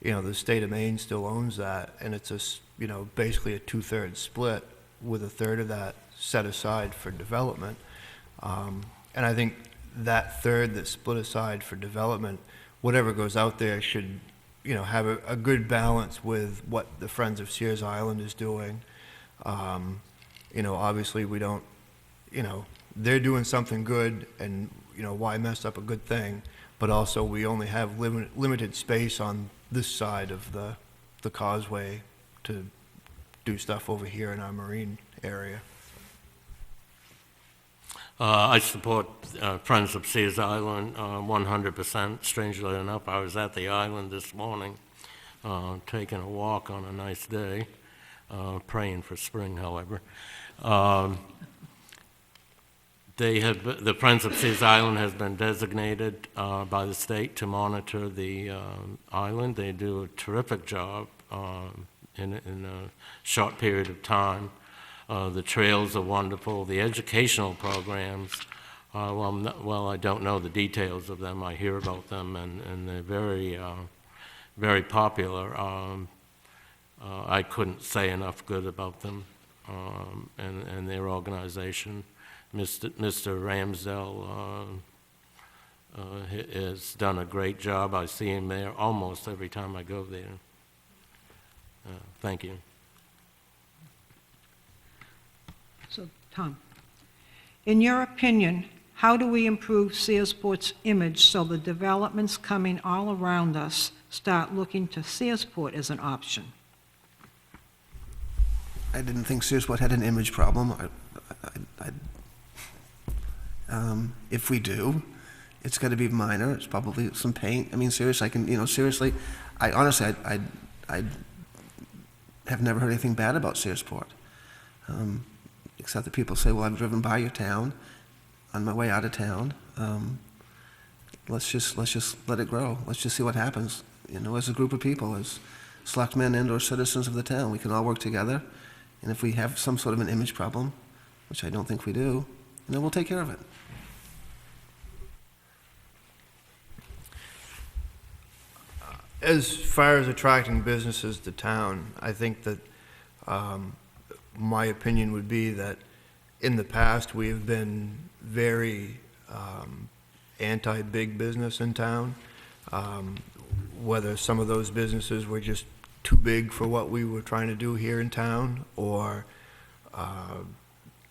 the state of Maine still owns that, and it's basically a 2/3 split, with a third of that set aside for development. And I think that third that's split aside for development, whatever goes out there should, have a good balance with what the Friends of Sears Island is doing. Obviously we don't, they're doing something good, and, why mess up a good thing? But also we only have limited space on this side of the causeway to do stuff over here in our marine area. I support Friends of Sears Island 100%. Strangely enough, I was at the island this morning, taking a walk on a nice day, praying for spring, however. The Friends of Sears Island has been designated by the state to monitor the island. They do a terrific job in a short period of time. The trails are wonderful. The educational programs, I don't know the details of them. I hear about them, and they're very, very popular. I couldn't say enough good about them and their organization. Mr. Ramsdell has done a great job. I see him there almost every time I go there. Thank you. So, Tom, in your opinion, how do we improve Searsport's image so the developments coming all around us start looking to Searsport as an option? I didn't think Searsport had an image problem. If we do, it's got to be minor. It's probably some paint. I mean, seriously, seriously, I honestly, I have never heard anything bad about Searsport, except that people say, well, I've driven by your town on my way out of town. Let's just let it grow. Let's just see what happens. As a group of people, as selectmen and/or citizens of the town, we can all work together. And if we have some sort of an image problem, which I don't think we do, we'll take care of it. As far as attracting businesses to town, I think that my opinion would be that in the past, we have been very anti-big business in town. Whether some of those businesses were just too big for what we were trying to do here in town, or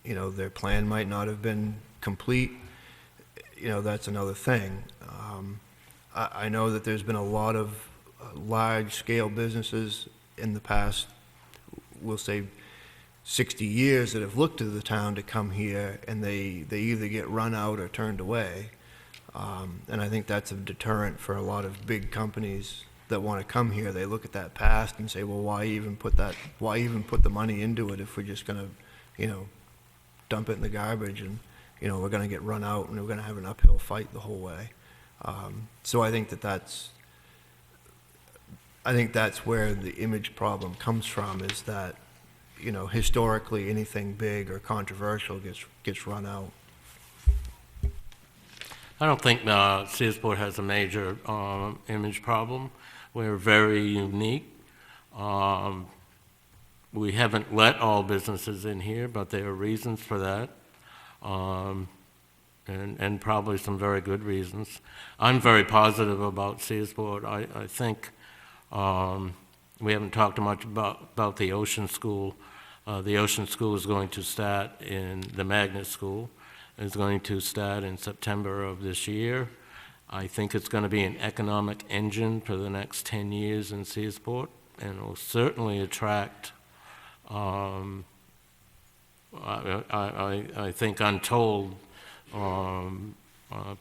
their plan might not have been complete, that's another thing. I know that there's been a lot of large-scale businesses in the past, we'll say 60 years, that have looked to the town to come here, and they either get run out or turned away. And I think that's a deterrent for a lot of big companies that want to come here. They look at that past and say, well, why even put the money into it if we're just going to, dump it in the garbage, and, we're going to get run out and we're going to have an uphill fight the whole way. So I think that's where the image problem comes from, is that, historically anything big or controversial gets run out. I don't think Searsport has a major image problem. We're very unique. We haven't let all businesses in here, but there are reasons for that, and probably some very good reasons. I'm very positive about Searsport. I think we haven't talked much about the Ocean School. The Ocean School is going to start in the Magnet School. It's going to start in September of this year. I think it's going to be an economic engine for the next 10 years in Searsport, and it will certainly attract, I think, untold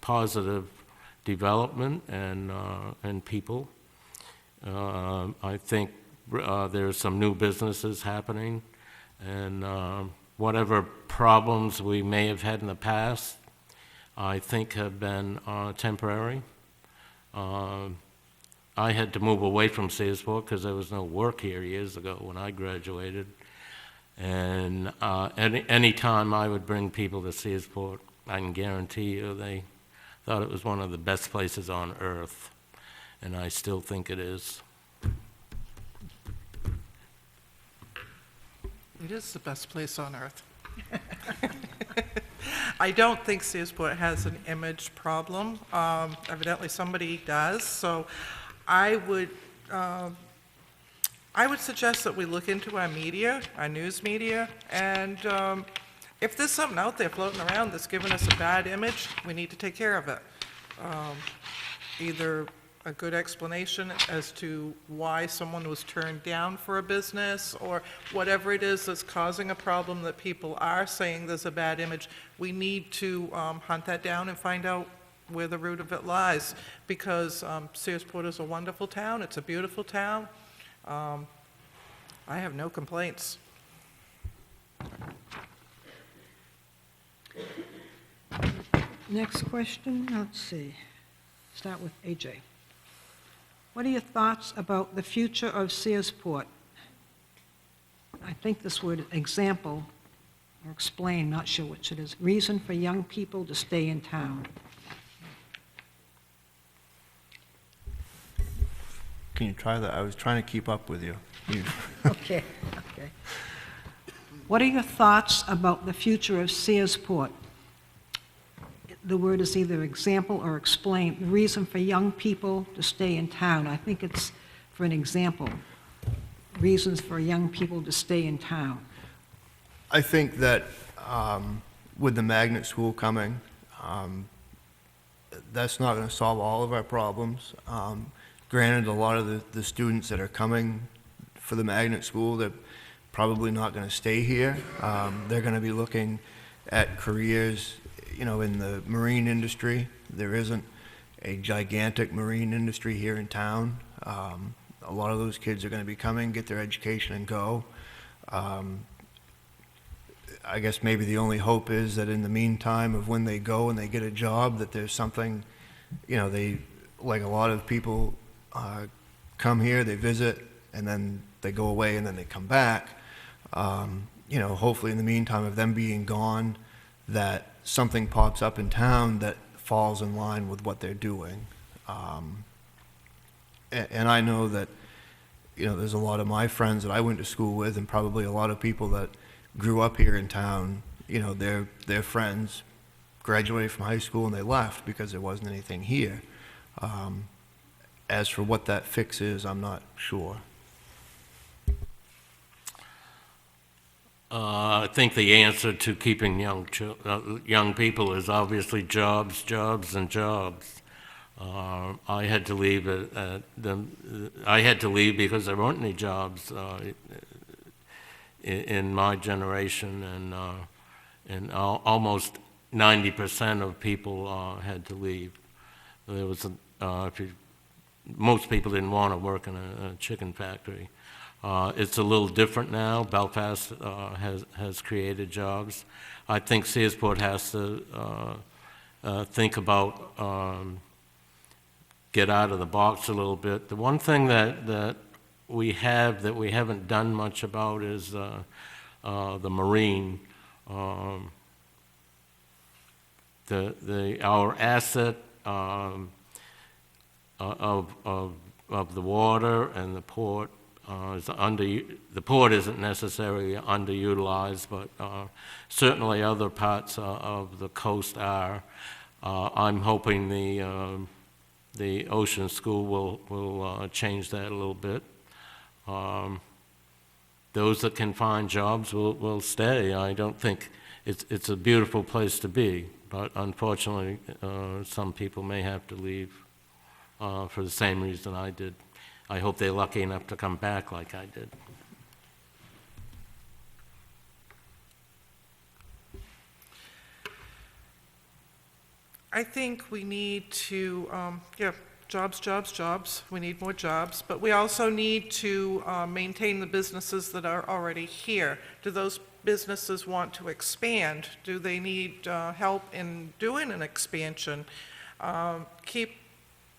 positive development and people. I think there's some new businesses happening, and whatever problems we may have had in the past, I think have been temporary. I had to move away from Searsport because there was no work here years ago when I graduated. And any time I would bring people to Searsport, I can guarantee you they thought it was one of the best places on earth, and I still think it is. It is the best place on earth. I don't think Searsport has an image problem. Evidently somebody does, so I would suggest that we look into our media, our news media, and if there's something out there floating around that's giving us a bad image, we need to take care of it. Either a good explanation as to why someone was turned down for a business, or whatever it is that's causing a problem that people are saying there's a bad image. We need to hunt that down and find out where the root of it lies, because Searsport is a wonderful town. It's a beautiful town. I have no complaints. Next question, let's see. Start with AJ. What are your thoughts about the future of Searsport? I think this word example or explain, not sure which it is. Reason for young people to stay in town. Can you try that? I was trying to keep up with you. Okay. What are your thoughts about the future of Searsport? The word is either example or explain. The reason for young people to stay in town. I think it's for an example. Reasons for young people to stay in town. I think that with the magnet school coming, that's not going to solve all of our problems. Granted, a lot of the students that are coming for the magnet school, they're probably not going to stay here. They're going to be looking at careers, in the marine industry. There isn't a gigantic marine industry here in town. A lot of those kids are going to be coming, get their education, and go. I guess maybe the only hope is that in the meantime of when they go and they get a job, that there's something, they, like a lot of people, come here, they visit, and then they go away, and then they come back. Hopefully in the meantime of them being gone, that something pops up in town that falls in line with what they're doing. And I know that, there's a lot of my friends that I went to school with, and probably a lot of people that grew up here in town, their friends graduated from high school and they left because there wasn't anything here. As for what that fix is, I'm not sure. I think the answer to keeping young people is obviously jobs, jobs, and jobs. I had to leave I had to leave because there weren't any jobs in my generation, and almost 90% of people had to leave. There was most people didn't want to work in a chicken factory. It's a little different now. Belfast has created jobs. I think Searsport has to think about get out of the box a little bit. The one thing that we haven't done much about is the marine. Our asset of the water and the port is the port isn't necessarily underutilized, but certainly other parts of the coast are. I'm hoping the ocean school will change that a little bit. Those that can find jobs will stay. I don't think it's a beautiful place to be, but unfortunately, some people may have to leave for the same reason I did. I hope they're lucky enough to come back like I did. I think we need to, jobs, jobs, jobs. We need more jobs, but we also need to maintain the businesses that are already here. Do those businesses want to expand? Do they need help in doing an expansion? Keep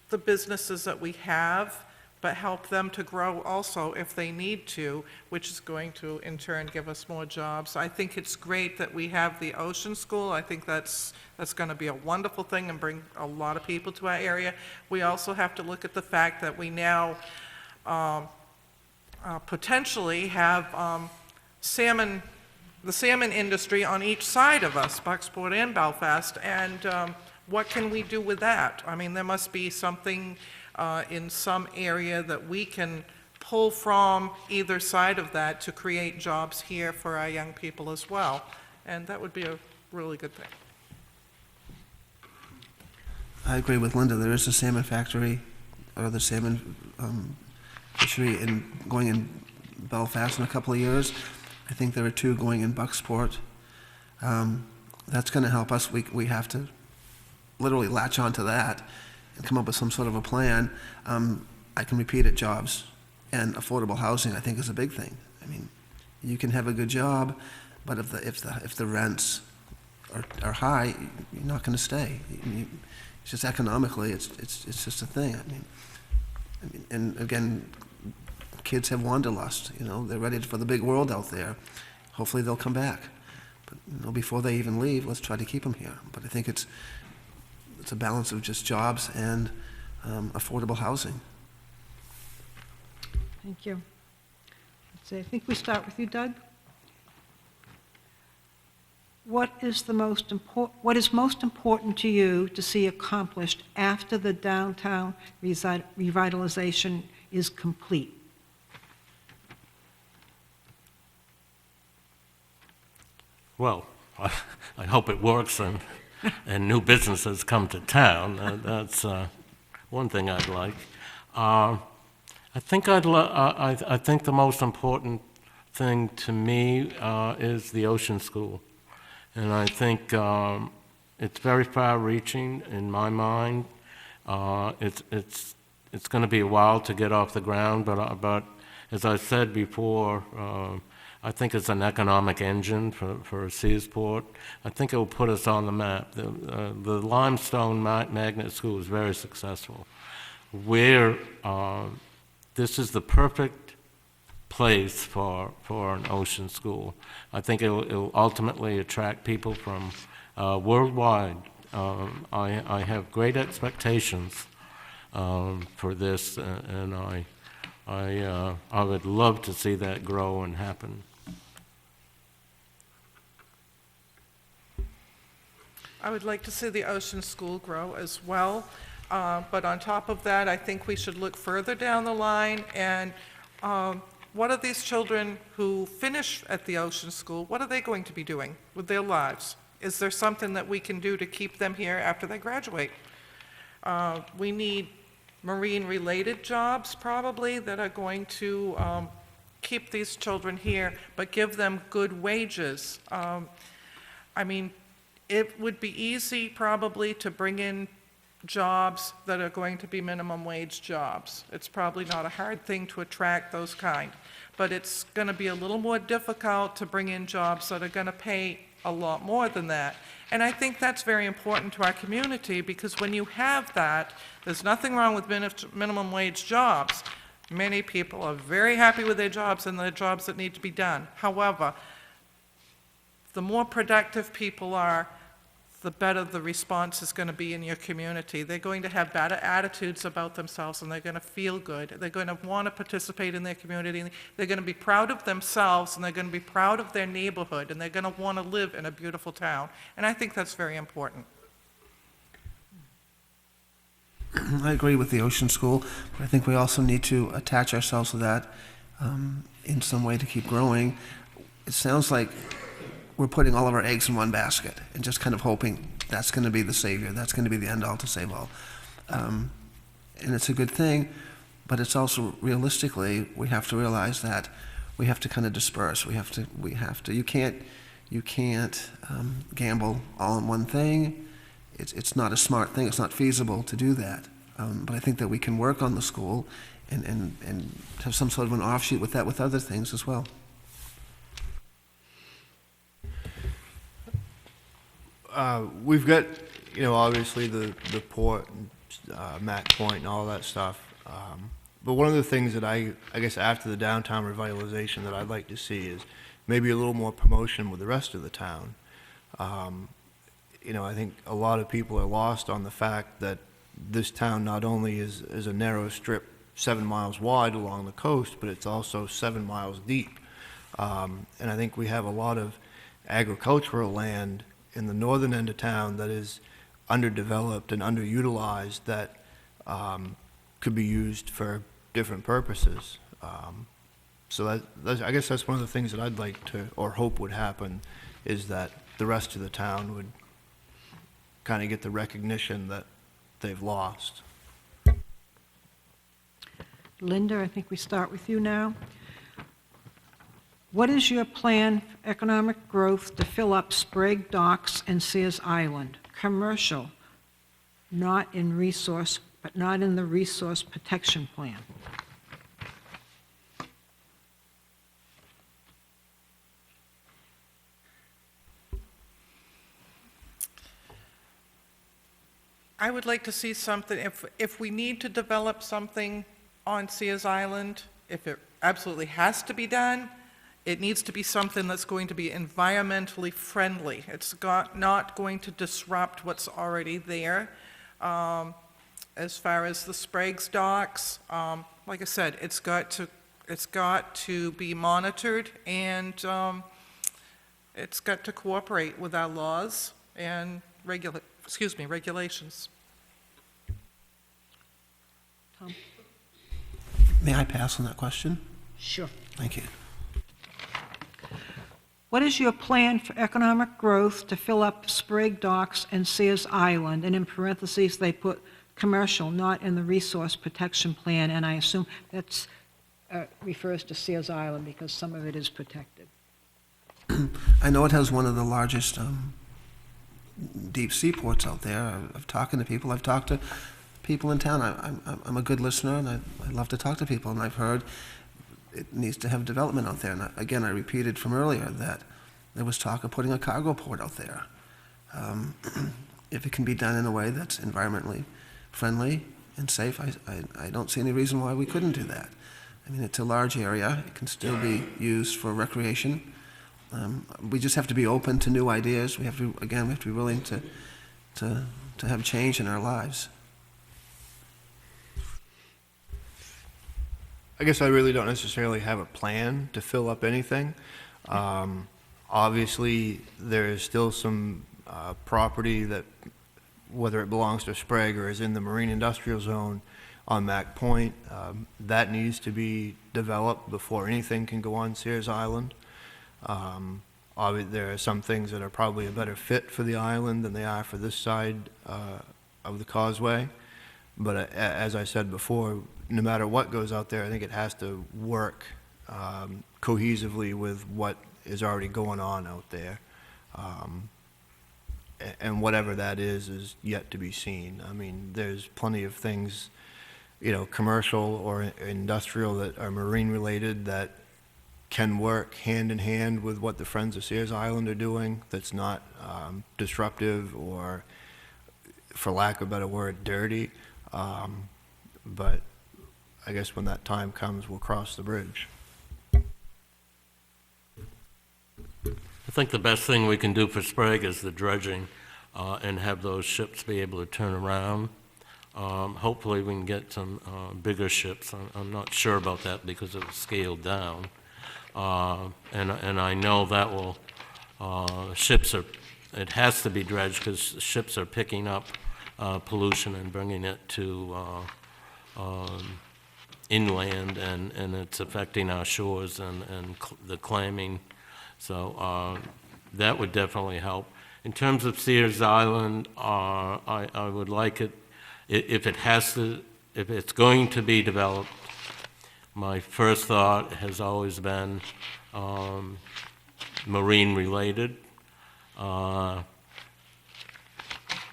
the businesses that we have, but help them to grow also if they need to, which is going to in turn give us more jobs. I think it's great that we have the Ocean School. I think that's going to be a wonderful thing and bring a lot of people to our area. We also have to look at the fact that we now potentially have the salmon industry on each side of us, Bucksport and Belfast, and what can we do with that? I mean, there must be something in some area that we can pull from either side of that to create jobs here for our young people as well. And that would be a really good thing. I agree with Linda. There is a salmon factory, or the salmon fishery going in Belfast in a couple of years. I think there are 2 going in Bucksport. That's going to help us. We have to literally latch onto that and come up with some sort of a plan. I can repeat it, jobs and affordable housing I think is a big thing. I mean, you can have a good job, but if the rents are high, you're not going to stay. It's just economically, it's just a thing. I mean, and again, kids have wanderlust. They're ready for the big world out there. Hopefully they'll come back. But before they even leave, let's try to keep them here. But I think it's a balance of just jobs and affordable housing. Thank you. I think we start with you, Doug. What is most important to you to see accomplished after the downtown revitalization is complete? Well, I hope it works and new businesses come to town. That's one thing I'd like. I think the most important thing to me is the Ocean School. And I think it's very far-reaching in my mind. It's going to be a while to get off the ground, but as I said before, I think it's an economic engine for Searsport. I think it will put us on the map. The Limestone Magnet School is very successful. This is the perfect place for an ocean school. I think it'll ultimately attract people from worldwide. I have great expectations for this, and I would love to see that grow and happen. I would like to see the Ocean School grow as well, but on top of that, I think we should look further down the line and what are these children who finish at the Ocean School, what are they going to be doing with their lives? Is there something that we can do to keep them here after they graduate? We need marine-related jobs, probably, that are going to keep these children here, but give them good wages. I mean, it would be easy, probably, to bring in jobs that are going to be minimum wage jobs. It's probably not a hard thing to attract those kind, but it's going to be a little more difficult to bring in jobs that are going to pay a lot more than that. And I think that's very important to our community, because when you have that, there's nothing wrong with minimum wage jobs. Many people are very happy with their jobs and the jobs that need to be done. However, the more productive people are, the better the response is going to be in your community. They're going to have better attitudes about themselves, and they're going to feel good. They're going to want to participate in their community. They're going to be proud of themselves, and they're going to be proud of their neighborhood, and they're going to want to live in a beautiful town. And I think that's very important. I agree with the Ocean School, but I think we also need to attach ourselves to that in some way to keep growing. It sounds like we're putting all of our eggs in one basket and just kind of hoping that's going to be the savior, that's going to be the end all to save all. And it's a good thing, but it's also realistically, we have to realize that we have to kind of disperse. We have to. You can't gamble all on one thing. It's not a smart thing. It's not feasible to do that. But I think that we can work on the school and have some sort of an offshoot with that with other things as well. We've got, obviously the port, and, Mac Point and all that stuff. But one of the things that I guess after the downtown revitalization that I'd like to see is maybe a little more promotion with the rest of the town. I think a lot of people are lost on the fact that this town not only is a narrow strip 7 miles wide along the coast, but it's also 7 miles deep. And I think we have a lot of agricultural land in the northern end of town that is underdeveloped and underutilized that could be used for different purposes. So I guess that's one of the things that I'd like to, or hope would happen, is that the rest of the town would kind of get the recognition that they've lost. Linda, I think we start with you now. What is your plan for economic growth to fill up Sprague Docks and Sears Island? Commercial, not in the resource protection plan. I would like to see something, if we need to develop something on Sears Island, if it absolutely has to be done, it needs to be something that's going to be environmentally friendly. It's not going to disrupt what's already there. As far as the Sprague's docks, like I said, it's got to be monitored, and it's got to cooperate with our laws and regulations. Tom? May I pass on that question? Sure. Thank you. What is your plan for economic growth to fill up Sprague Docks and Sears Island? And in parentheses, they put commercial, not in the resource protection plan, and I assume that's refers to Sears Island because some of it is protected. I know it has one of the largest deep sea ports out there. I've talked to people. I've talked to people in town. I'm a good listener, and I love to talk to people. And I've heard it needs to have development out there. And again, I repeated from earlier that there was talk of putting a cargo port out there. If it can be done in a way that's environmentally friendly and safe, I don't see any reason why we couldn't do that. I mean, it's a large area. It can still be used for recreation. We just have to be open to new ideas. We have to be willing to have change in our lives. I guess I really don't necessarily have a plan to fill up anything. Obviously, there is still some property that, whether it belongs to Sprague or is in the marine industrial zone on Mac Point, that needs to be developed before anything can go on Sears Island. There are some things that are probably a better fit for the island than they are for this side of the causeway. But as I said before, no matter what goes out there, I think it has to work cohesively with what is already going on out there. And whatever that is yet to be seen. I mean, there's plenty of things, commercial or industrial that are marine related that can work hand in hand with what the Friends of Sears Island are doing that's not disruptive or, for lack of a better word, dirty. But I guess when that time comes, we'll cross the bridge. I think the best thing we can do for Sprague is the dredging and have those ships be able to turn around. Hopefully we can get some bigger ships. I'm not sure about that because it was scaled down. And I know that will, it has to be dredged because ships are picking up pollution and bringing it to inland, and it's affecting our shores and the clamming. So that would definitely help. In terms of Sears Island, I would like it, if it's going to be developed, my first thought has always been marine related. And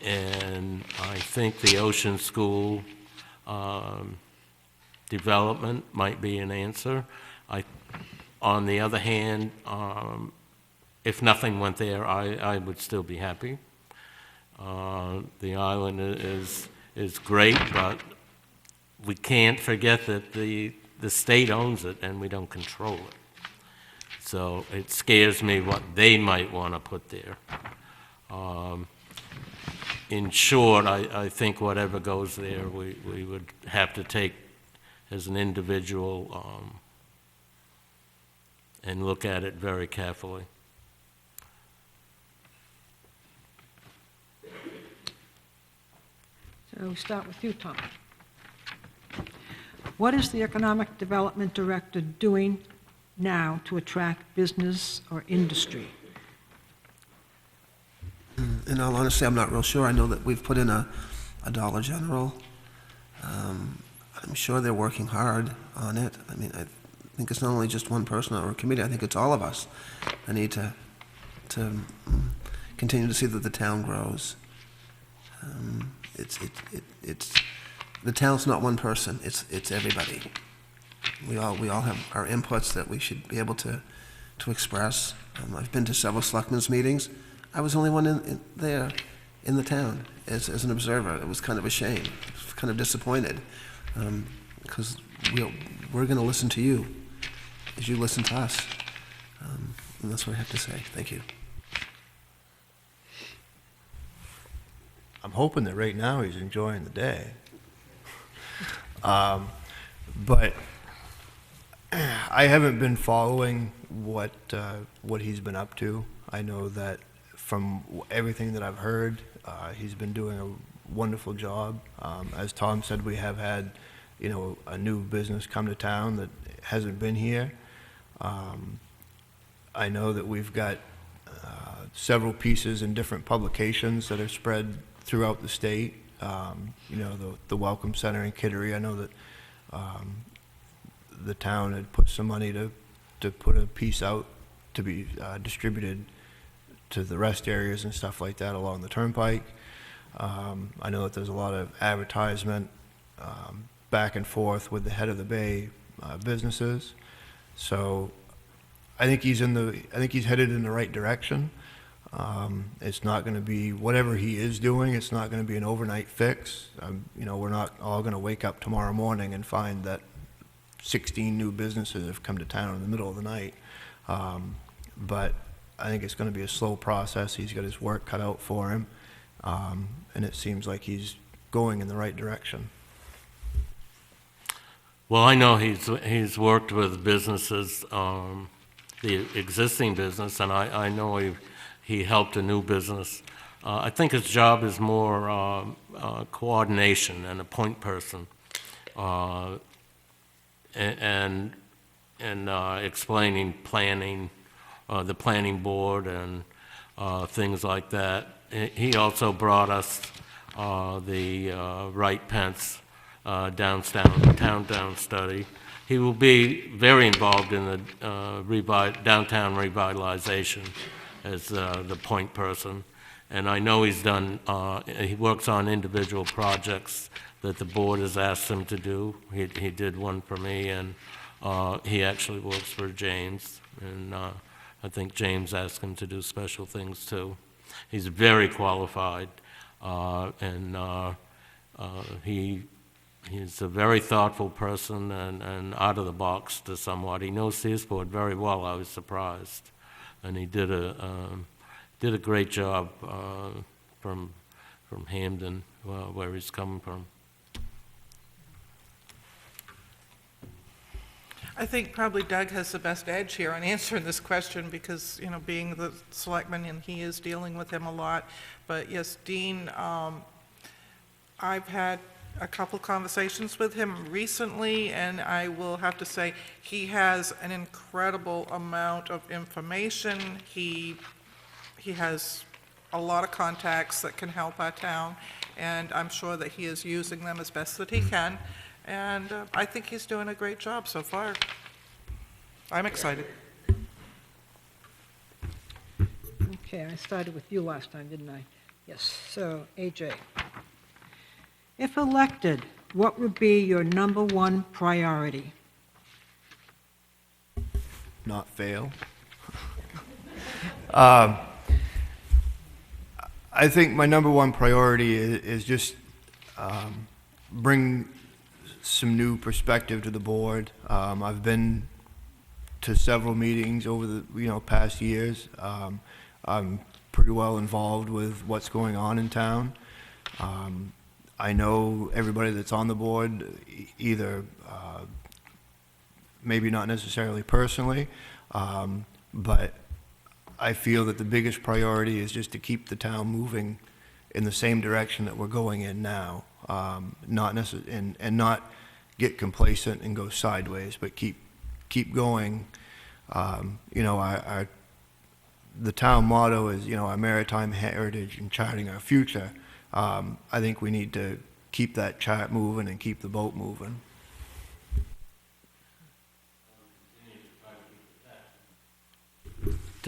I think the ocean school development might be an answer. On the other hand, if nothing went there, I would still be happy. The island is great, but we can't forget that the state owns it and we don't control it. So it scares me what they might want to put there. In short, I think whatever goes there, we would have to take as an individual and look at it very carefully. So we start with you, Tom. What is the Economic Development Director doing now to attract business or industry? In all honesty, I'm not real sure. I know that we've put in a Dollar General. I'm sure they're working hard on it. I mean, I think it's not only just one person or a committee. I think it's all of us that need to continue to see that the town grows. The town's not one person. It's everybody. We all have our inputs that we should be able to express. I've been to several selectmen's meetings. I was the only one there in the town as an observer. It was kind of a shame. I was kind of disappointed because we're going to listen to you as you listen to us. And that's what I have to say. Thank you. I'm hoping that right now he's enjoying the day. But I haven't been following what he's been up to. I know that from everything that I've heard, he's been doing a wonderful job. As Tom said, we have had, a new business come to town that hasn't been here. I know that we've got several pieces in different publications that are spread throughout the state. The Welcome Center in Kittery. I know that the town had put some money to put a piece out to be distributed to the rest areas and stuff like that along the turnpike. I know that there's a lot of advertisement back and forth with the head of the bay businesses. So I think he's headed in the right direction. It's not going to be, whatever he is doing, it's not going to be an overnight fix. We're not all going to wake up tomorrow morning and find that 16 new businesses have come to town in the middle of the night. But I think it's going to be a slow process. He's got his work cut out for him, and it seems like he's going in the right direction. Well, I know he's worked with businesses, the existing business, and I know he helped a new business. I think his job is more coordination and a point person, and explaining planning, the planning board and things like that. He also brought us the Wright Pence downtown study. He will be very involved in the downtown revitalization as the point person. And I know he works on individual projects that the board has asked him to do. He did one for me, and he actually works for James. And I think James asked him to do special things too. He's very qualified, and he's a very thoughtful person and out of the box to somewhat. He knows Searsport very well. I was surprised, and he did a great job from Hamden, where he's coming from. I think probably Doug has the best edge here on answering this question because, being the selectman and he is dealing with him a lot. But yes, Dean, I've had a couple conversations with him recently, and I will have to say he has an incredible amount of information. He has a lot of contacts that can help our town, and I'm sure that he is using them as best that he can. And I think he's doing a great job so far. I'm excited. Okay, I started with you last time, didn't I? Yes, so AJ. If elected, what would be your number one priority? Not fail. I think my number one priority is just bring some new perspective to the board. I've been to several meetings over the past years. I'm pretty well involved with what's going on in town. I know everybody that's on the board, either maybe not necessarily personally, but I feel that the biggest priority is just to keep the town moving in the same direction that we're going in now, and not get complacent and go sideways, but keep going. The town motto is, our maritime heritage and charting our future. I think we need to keep that chart moving and keep the boat moving.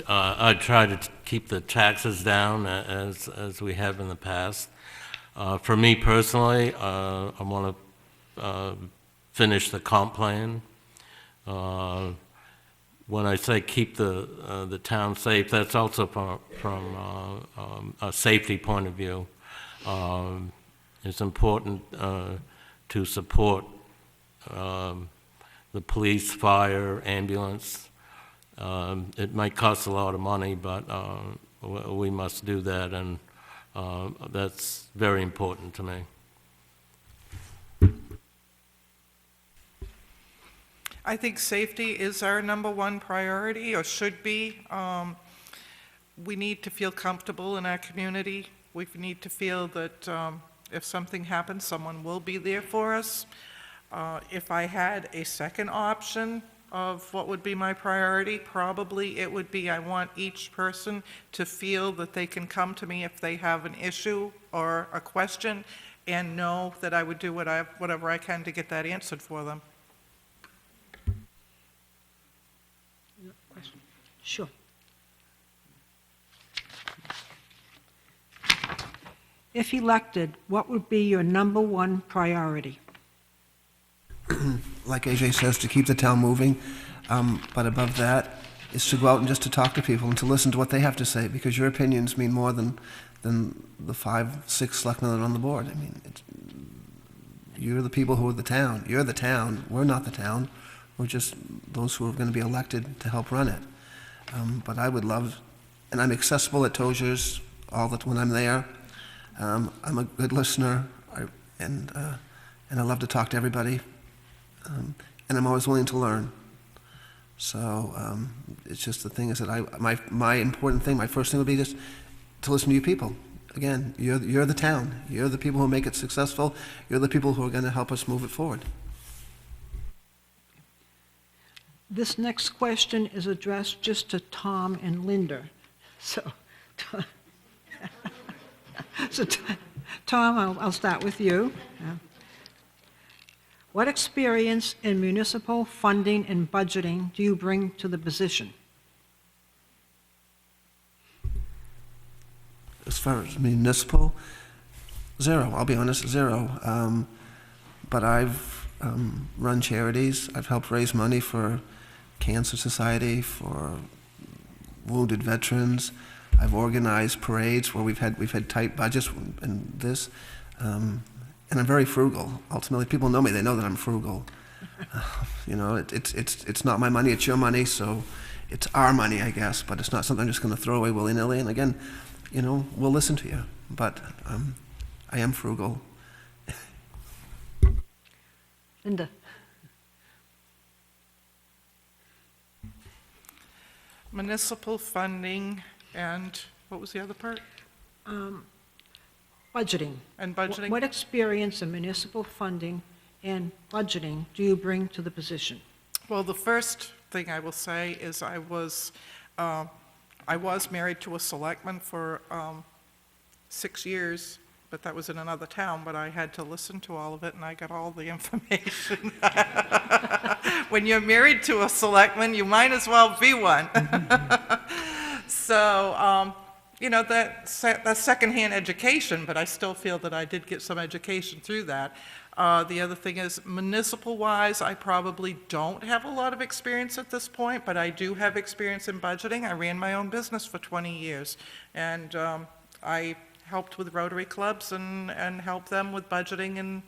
I try to keep the taxes down as we have in the past. For me personally, I want to finish the comp plan. When I say keep the town safe, that's also from a safety point of view. It's important to support the police, fire, ambulance. It might cost a lot of money, but we must do that, and that's very important to me. I think safety is our number one priority, or should be. We need to feel comfortable in our community. We need to feel that if something happens, someone will be there for us. If I had a second option of what would be my priority, probably it would be I want each person to feel that they can come to me if they have an issue or a question, and know that I would do whatever I can to get that answered for them. Question? Sure. If elected, what would be your number one priority? Like AJ says, to keep the town moving, but above that is to go out and just to talk to people and to listen to what they have to say, because your opinions mean more than the 5, 6 selectmen that are on the board. I mean, you're the people who are the town. You're the town. We're not the town. We're just those who are going to be elected to help run it. But I would love, and I'm accessible at Tozier's when I'm there. I'm a good listener, and I love to talk to everybody, and I'm always willing to learn. So it's just the thing is that my important thing, my first thing would be just to listen to you people. Again, you're the town. You're the people who make it successful. You're the people who are going to help us move it forward. This next question is addressed just to Tom and Linda. So, Tom, I'll start with you. What experience in municipal funding and budgeting do you bring to the position? As far as municipal, 0. I'll be honest, 0. But I've run charities. I've helped raise money for Cancer Society, for wounded veterans. I've organized parades where we've had tight budgets and this. And I'm very frugal. Ultimately, people know me. They know that I'm frugal. It's not my money. It's your money. So it's our money, I guess. But it's not something I'm just going to throw away willy-nilly. And again, we'll listen to you. But I am frugal. Linda? Municipal funding and, what was the other part? Budgeting. And budgeting? What experience in municipal funding and budgeting do you bring to the position? Well, the first thing I will say is I was married to a selectman for 6 years, but that was in another town, but I had to listen to all of it, and I got all the information. When you're married to a selectman, you might as well be one. So, that's secondhand education, but I still feel that I did get some education through that. The other thing is, municipal-wise, I probably don't have a lot of experience at this point, but I do have experience in budgeting. I ran my own business for 20 years, and I helped with Rotary clubs and helped them with budgeting and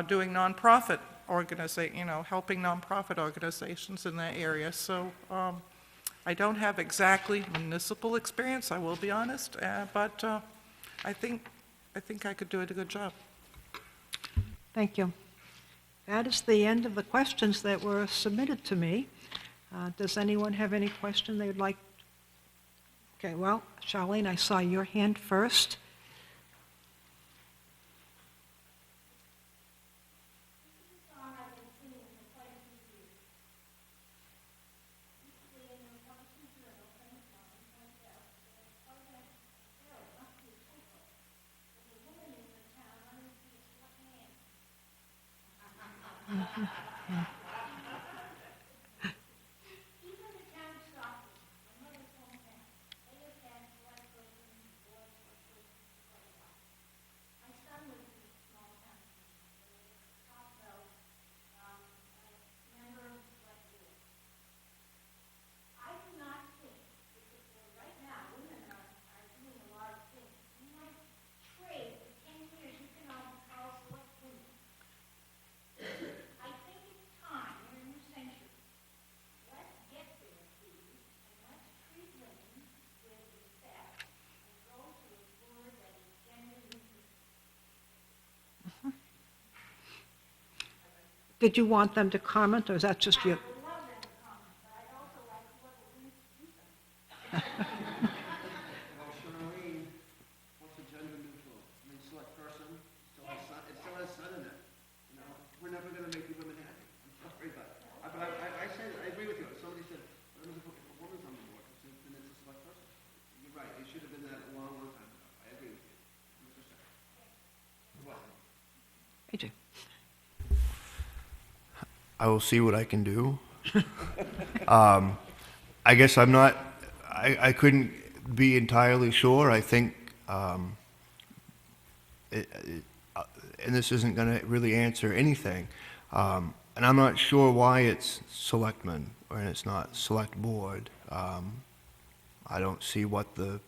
doing nonprofit helping nonprofit organizations in that area. So I don't have exactly municipal experience, I will be honest, but I think I could do a good job. Thank you. That is the end of the questions that were submitted to me. Does anyone have any question they would like? Okay, well, Charlene, I saw your hand first. Did you want them to comment, or is that just you? Well, Charlene, what's a gender neutral? I mean, select person, it still has son in it. We're never going to make you women happy. I'm sorry, but I say that, I agree with you. If somebody said, if a woman's on the board, then it's a select person. You're right, it should have been that a long, long time ago. I agree with you. 100%. You're welcome. AJ? I will see what I can do. I guess I'm not, I couldn't be entirely sure. I think, and this isn't going to really answer anything, and I'm not sure why it's selectmen and it's not select board. I don't see what the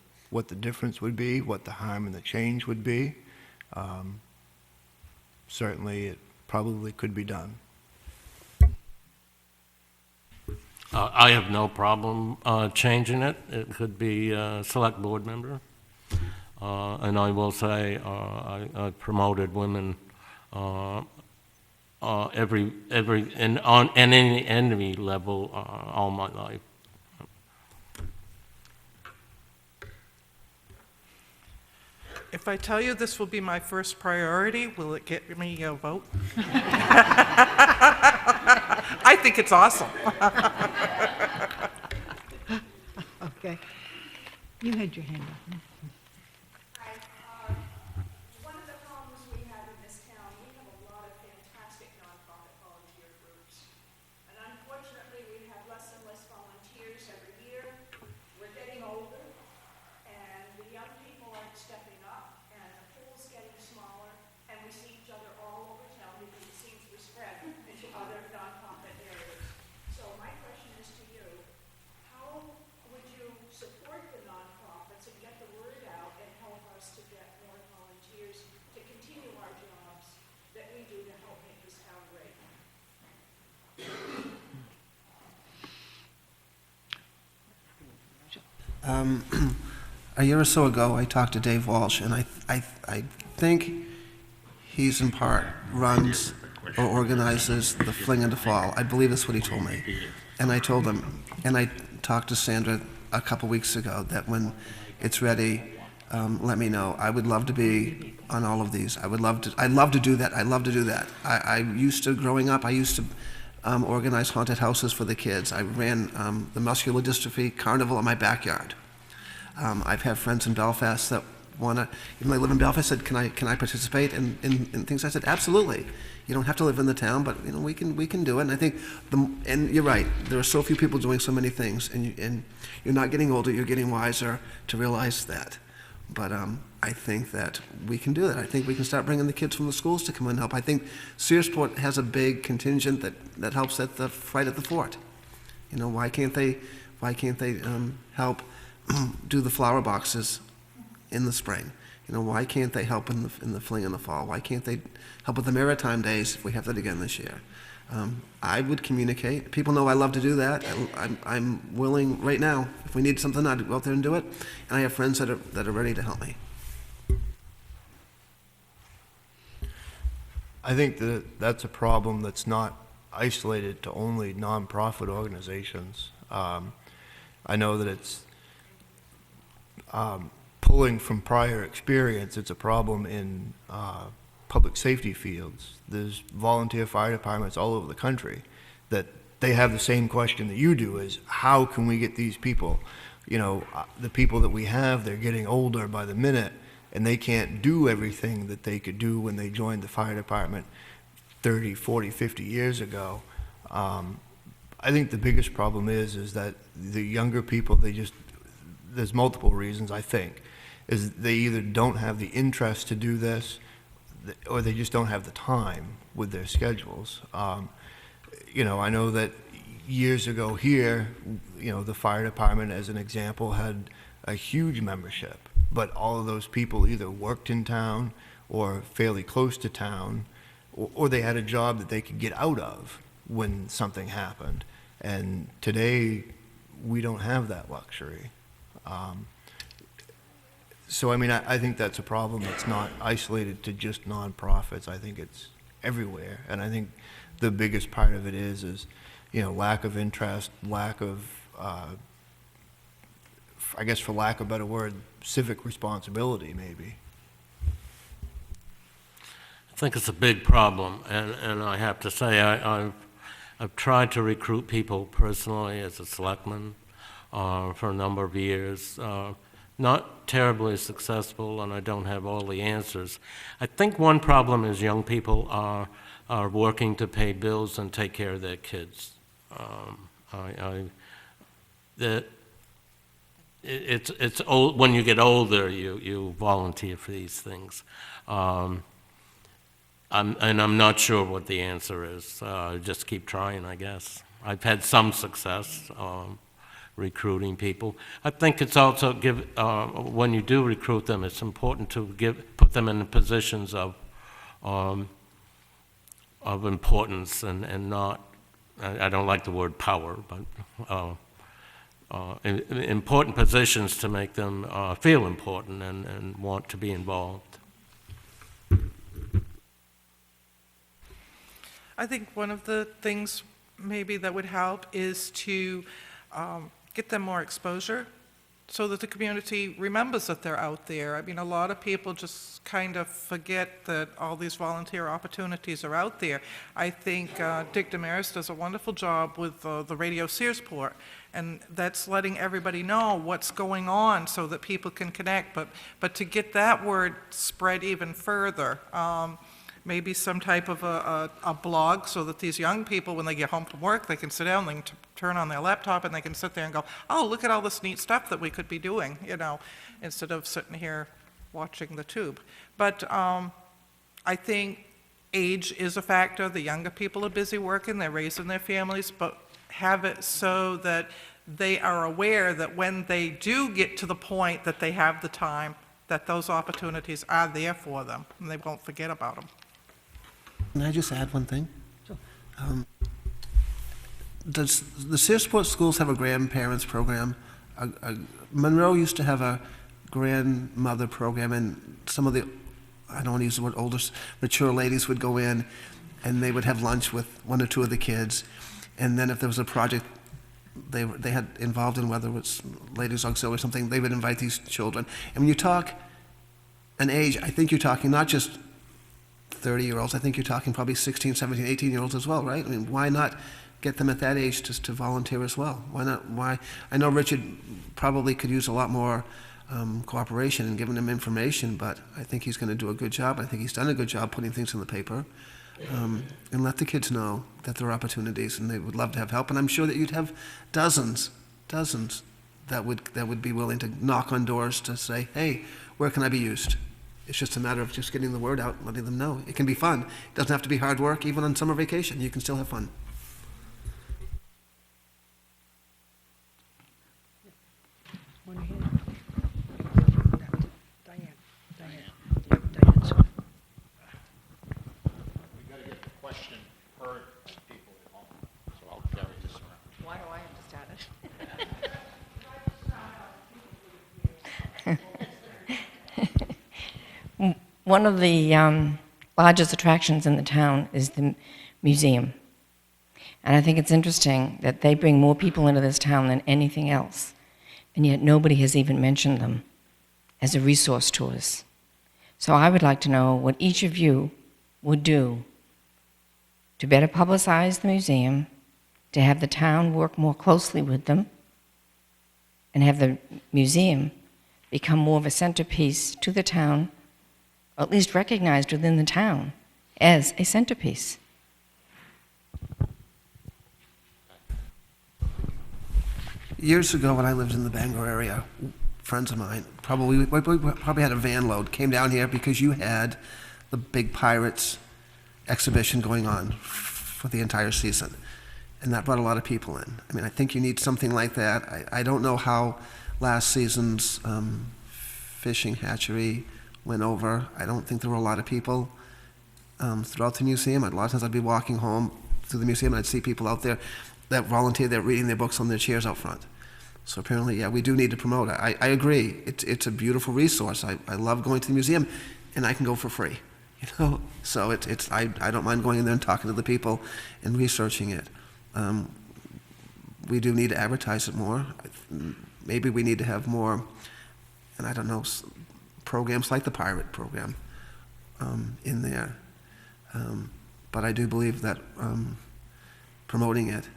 difference would be, what the harm and the change would be. Certainly, it probably could be done. I have no problem changing it. It could be a select board member. And I will say, I promoted women on any level all my life. If I tell you this will be my first priority, will it get me a vote? I think it's awesome. Okay. You had your hand up. Hi. One of the problems we have in this town, we have a lot of fantastic nonprofit volunteer groups. And unfortunately, we have less and less volunteers every year. We're getting older, and the young people aren't stepping up, and the pool's getting smaller, and we see each other all over town because it seems to spread into other nonprofit areas. So my question is to you, how would you support the nonprofits and get the word out and help us to get more volunteers to continue our jobs that we do to help make this town great? A year or so ago, I talked to Dave Walsh, and I think he's in part runs or organizes the Fling in the Fall. I believe that's what he told me. And I told him, and I talked to Sandra a couple weeks ago, that when it's ready, let me know. I would love to be on all of these. I'd love to do that. I'd love to do that. I used to, growing up, I used to organize haunted houses for the kids. I ran the muscular dystrophy carnival in my backyard. I've had friends in Belfast that want to, even though I live in Belfast, said, can I participate in things? I said, absolutely. You don't have to live in the town, but we can do it. And I think, and you're right, there are so few people doing so many things, and you're not getting older, you're getting wiser to realize that. But I think that we can do that. I think we can start bringing the kids from the schools to come and help. I think Searsport has a big contingent that helps at the fight at the fort. Why can't they help do the flower boxes in the spring? Why can't they help in the Fling in the fall? Why can't they help with the Maritime Days if we have that again this year? I would communicate. People know I love to do that. I'm willing right now. If we need something, I'd go out there and do it. And I have friends that are ready to help me. I think that that's a problem that's not isolated to only nonprofit organizations. I know that it's pulling from prior experience. It's a problem in public safety fields. There's volunteer fire departments all over the country that they have the same question that you do, is how can we get these people, the people that we have, they're getting older by the minute, and they can't do everything that they could do when they joined the fire department 30, 40, 50 years ago. I think the biggest problem is that the younger people, there's multiple reasons, I think, is they either don't have the interest to do this, or they just don't have the time with their schedules. I know that years ago here, the fire department, as an example, had a huge membership, but all of those people either worked in town or fairly close to town, or they had a job that they could get out of when something happened. And today, we don't have that luxury. So, I think that's a problem that's not isolated to just nonprofits. I think it's everywhere. And I think the biggest part of it is lack of interest, lack of, I guess for lack of a better word, civic responsibility, maybe. I think it's a big problem, and I have to say, I've tried to recruit people personally as a selectman for a number of years. Not terribly successful, and I don't have all the answers. I think one problem is young people are working to pay bills and take care of their kids. that it's old, when you get older, you volunteer for these things. I'm not sure what the answer is. Just keep trying, I guess. I've had some success recruiting people. I think it's also when you do recruit them, it's important to put them in positions of importance and not. I don't like the word power, but in important positions to make them feel important and want to be involved. I think one of the things maybe that would help is to get them more exposure so that the community remembers that they're out there. I mean, a lot of people just kind of forget that all these volunteer opportunities are out there. I think Dick Damaris does a wonderful job with the Radio Searsport, and that's letting everybody know what's going on so that people can connect. But to get that word spread even further, maybe some type of a blog so that these young people, when they get home from work, they can sit down, they can turn on their laptop, and they can sit there and go, oh, look at all this neat stuff that we could be doing, instead of sitting here watching the tube. But I think age is a factor. The younger people are busy working, they're raising their families, but have it so that they are aware that when they do get to the point that they have the time, that those opportunities are there for them, and they won't forget about them. Can I just add one thing? Does the Searsport schools have a grandparents program? Monroe used to have a grandmother program, and some of the, I don't want to use the word older, mature ladies would go in, and they would have lunch with one or two of the kids, and then if there was a project they had involved in, whether it was ladies auxiliary or something, they would invite these children. And when you talk an age, I think you're talking not just 30-year-olds, I think you're talking probably 16, 17, 18-year-olds as well, right? I mean, why not get them at that age to volunteer as well? Why not? Why? I know Richard probably could use a lot more cooperation and giving them information, but I think he's going to do a good job. I think he's done a good job putting things in the paper. And let the kids know that there are opportunities, and they would love to have help. And I'm sure that you'd have dozens that would be willing to knock on doors to say, hey, where can I be used? It's just a matter of just getting the word out and letting them know. It can be fun. It doesn't have to be hard work. Even on summer vacation, you can still have fun. Diane's one. We gotta get the question heard by people at home, so I'll carry this around. Why do I have to start it? One of the largest attractions in the town is the museum. And I think it's interesting that they bring more people into this town than anything else, and yet nobody has even mentioned them as a resource to us. So I would like to know what each of you would do to better publicize the museum, to have the town work more closely with them, and have the museum become more of a centerpiece to the town, or at least recognized within the town as a centerpiece. Years ago, when I lived in the Bangor area, friends of mine, we probably had a van load, came down here because you had the big Pirates exhibition going on for the entire season. And that brought a lot of people in. I mean, I think you need something like that. I don't know how last season's fishing hatchery went over. I don't think there were a lot of people throughout the museum. A lot of times I'd be walking home through the museum and I'd see people out there that volunteer there reading their books on their chairs out front. So apparently, yeah, we do need to promote it. I agree. It's a beautiful resource. I love going to the museum, and I can go for free. So I don't mind going in there and talking to the people and researching it. We do need to advertise it more. Maybe we need to have more, and I don't know, programs like the Pirate program in there. But I do believe that promoting it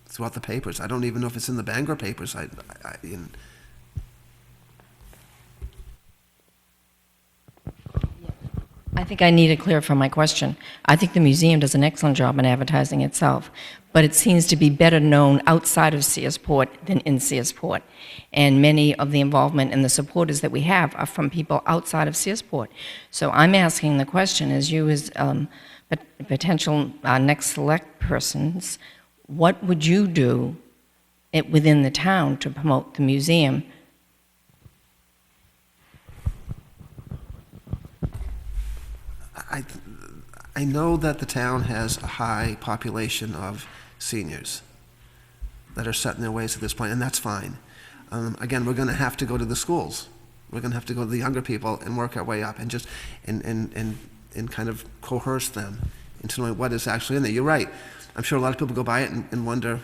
throughout the papers. I don't even know if it's in the Bangor papers. I think I need to clarify my question. I think the museum does an excellent job in advertising itself, but it seems to be better known outside of Searsport than in Searsport. And many of the involvement and the supporters that we have are from people outside of Searsport. So I'm asking the question, as you as potential next select persons, what would you do within the town to promote the museum? I know that the town has a high population of seniors that are set in their ways at this point, and that's fine. Again, we're going to have to go to the schools. We're going to have to go to the younger people and work our way up and just and kind of coerce them into knowing what is actually in there. You're right. I'm sure a lot of people go by it and wonder,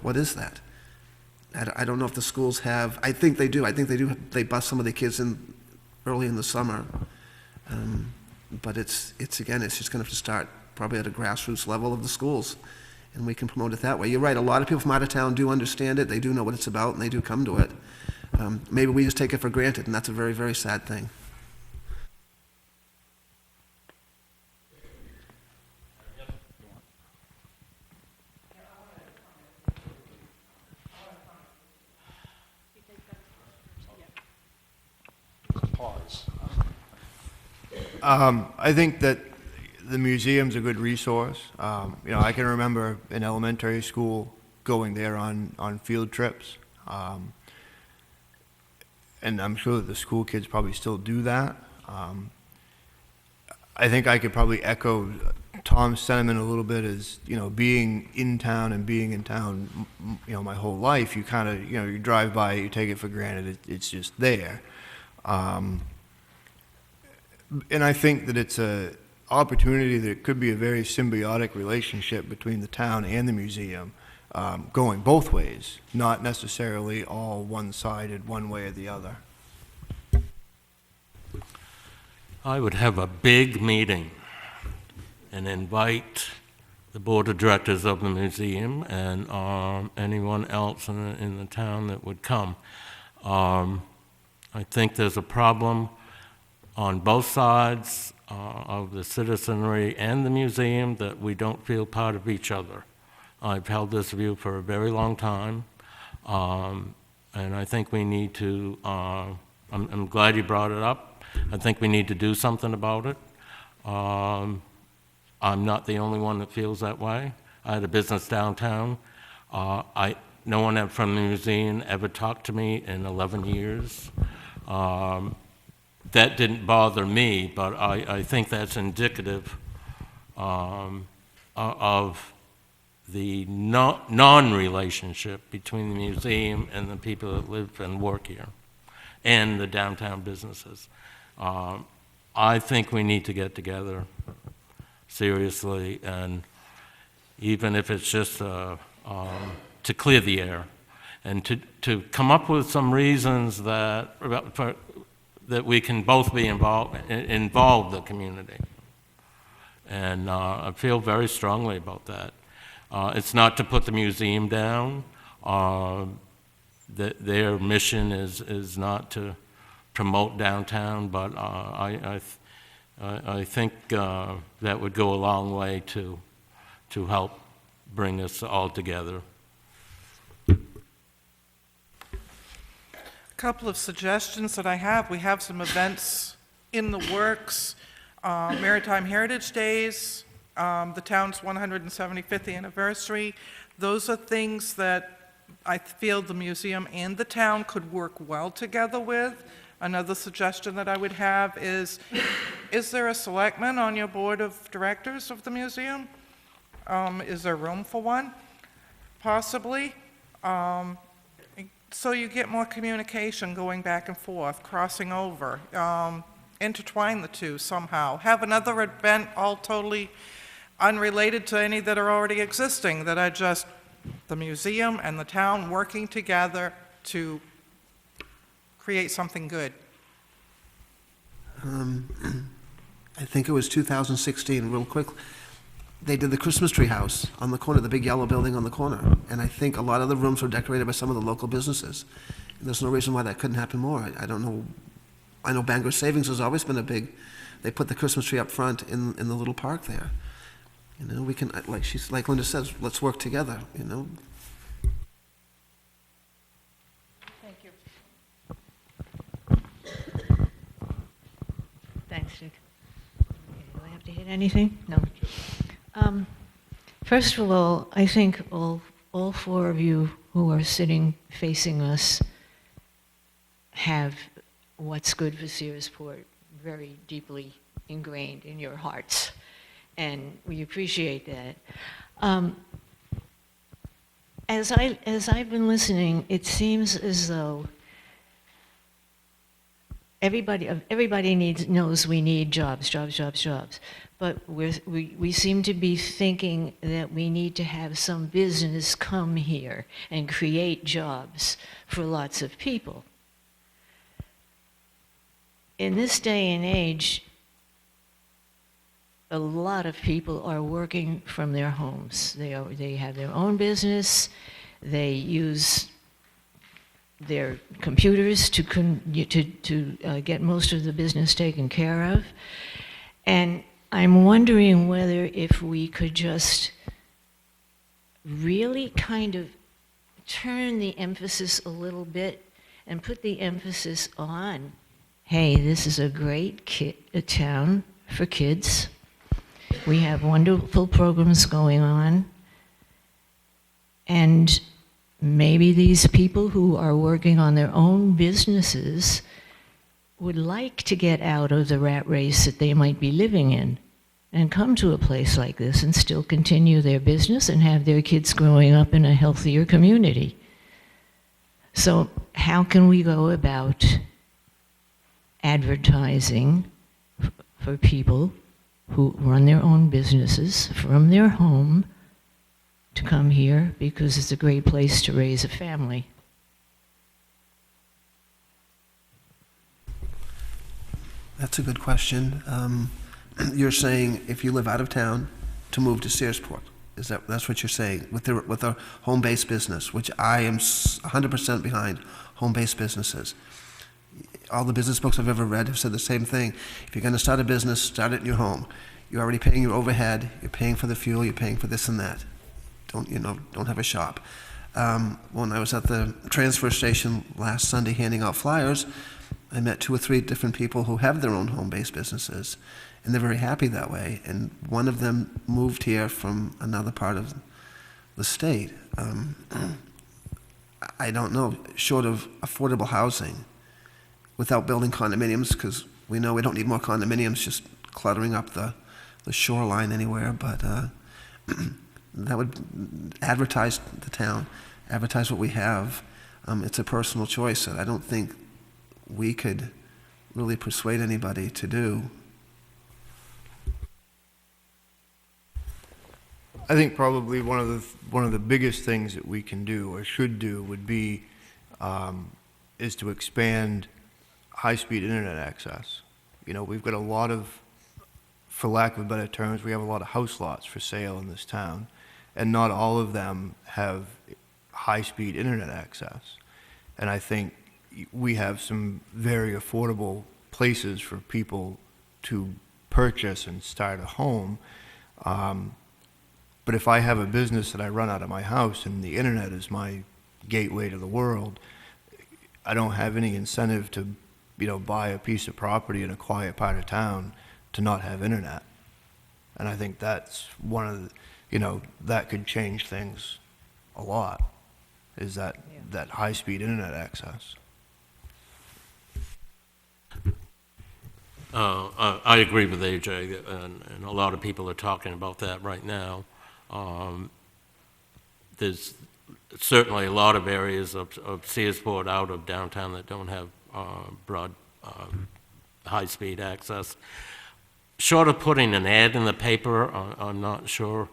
what is that? I don't know if the schools have. I think they do. They bus some of the kids in early in the summer. But it's just going to have to start probably at a grassroots level of the schools, and we can promote it that way. You're right, a lot of people from out of town do understand it, they do know what it's about, and they do come to it. Maybe we just take it for granted, and that's a very, very sad thing. Pause. I think that the museum's a good resource. I can remember in elementary school going there on field trips. And I'm sure that the school kids probably still do that. I think I could probably echo Tom's sentiment a little bit as, being in town and being in town, my whole life, you kind of, you drive by it, you take it for granted, it's just there. And I think that it's an opportunity that it could be a very symbiotic relationship between the town and the museum, going both ways, not necessarily all one-sided one way or the other. I would have a big meeting and invite the board of directors of the museum and anyone else in the town that would come. I think there's a problem on both sides of the citizenry and the museum that we don't feel part of each other. I've held this view for a very long time, and I think we need to, I'm glad you brought it up. I think we need to do something about it. I'm not the only one that feels that way. I had a business downtown. No one from the museum ever talked to me in 11 years. That didn't bother me, but I think that's indicative of the non-relationship between the museum and the people that live and work here, and the downtown businesses. I think we need to get together seriously, and even if it's just to clear the air, and to come up with some reasons that we can both be involve the community. And I feel very strongly about that. It's not to put the museum down. Their mission is not to promote downtown, but I think that would go a long way to help bring us all together. Couple of suggestions that I have. We have some events in the works. Maritime Heritage Days, the town's 175th anniversary. Those are things that I feel the museum and the town could work well together with. Another suggestion that I would have is there a selectman on your board of directors of the museum? Is there room for one? Possibly. So you get more communication going back and forth, crossing over, intertwine the two somehow. Have another event all totally unrelated to any that are already existing, that are just the museum and the town working together to create something good. I think it was 2016, real quick. They did the Christmas tree house on the corner, the big yellow building on the corner. And I think a lot of the rooms were decorated by some of the local businesses. And there's no reason why that couldn't happen more. I don't know. I know Bangor Savings has always been a big they put the Christmas tree up front in the little park there. You know, we can, like Linda says, let's work together, you know? Thank you. Thanks, Dick. Do I have to hit anything? No. First of all, I think all four of you who are sitting facing us have what's good for Searsport very deeply ingrained in your hearts, and we appreciate that. As I've been listening, it seems as though everybody knows we need jobs, but we seem to be thinking that we need to have some business come here and create jobs for lots of people. In this day and age, a lot of people are working from their homes. They have their own business. They use their computers to get most of the business taken care of. And I'm wondering whether if we could just really kind of turn the emphasis a little bit and put the emphasis on, hey, this is a great town for kids. We have wonderful programs going on. And maybe these people who are working on their own businesses would like to get out of the rat race that they might be living in and come to a place like this and still continue their business and have their kids growing up in a healthier community. So how can we go about advertising for people who run their own businesses from their home to come here because it's a great place to raise a family? That's a good question. You're saying if you live out of town, to move to Searsport. That's what you're saying with a home-based business, which I am 100% behind home-based businesses. All the business books I've ever read have said the same thing. If you're going to start a business, start it in your home. You're already paying your overhead. You're paying for the fuel. You're paying for this and that. Don't have a shop. When I was at the transfer station last Sunday handing out flyers, I met 2 or 3 different people who have their own home-based businesses, and they're very happy that way. And one of them moved here from another part of the state. I don't know, short of affordable housing, without building condominiums, because we know we don't need more condominiums just cluttering up the shoreline anywhere, but that would advertise the town, advertise what we have. It's a personal choice that I don't think we could really persuade anybody to do. I think probably one of the biggest things that we can do or should do would be is to expand high-speed internet access. You know, we've got a lot of, for lack of better terms, we have a lot of house lots for sale in this town, and not all of them have high-speed internet access. And I think we have some very affordable places for people to purchase and start a home. But if I have a business that I run out of my house and the internet is my gateway to the world, I don't have any incentive to, buy a piece of property in a quiet part of town to not have internet. And I think that's one of the, that could change things a lot, is that high-speed internet access. I agree with AJ, and a lot of people are talking about that right now. There's certainly a lot of areas of Searsport out of downtown that don't have broad high-speed access. Short of putting an ad in the paper, I'm not sure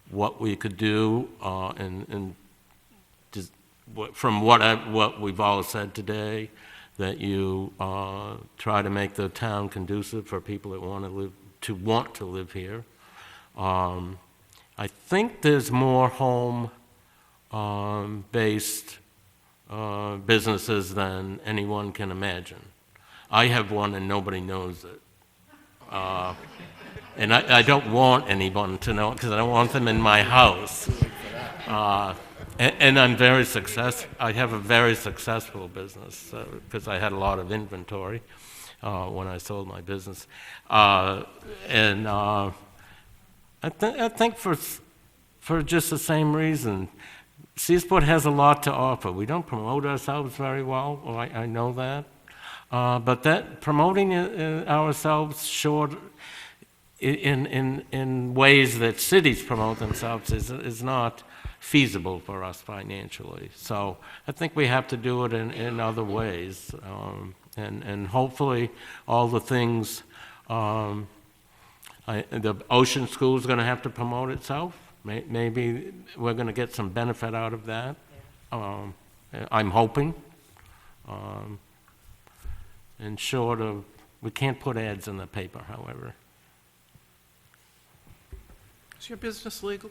what we could do, and just from what we've all said today, that you try to make the town conducive for people that want to live here. I think there's more home-based businesses than anyone can imagine. I have one and nobody knows it. And I don't want anyone to know, because I don't want them in my house. And I'm very I have a very successful business, because I had a lot of inventory when I sold my business. I think for just the same reason, Searsport has a lot to offer. We don't promote ourselves very well, I know that. But that promoting ourselves short in ways that cities promote themselves is not feasible for us financially. So I think we have to do it in other ways. And hopefully all the things, the Ocean School is going to have to promote itself. Maybe we're going to get some benefit out of that. I'm hoping. And short of, we can't put ads in the paper, however. Is your business legal?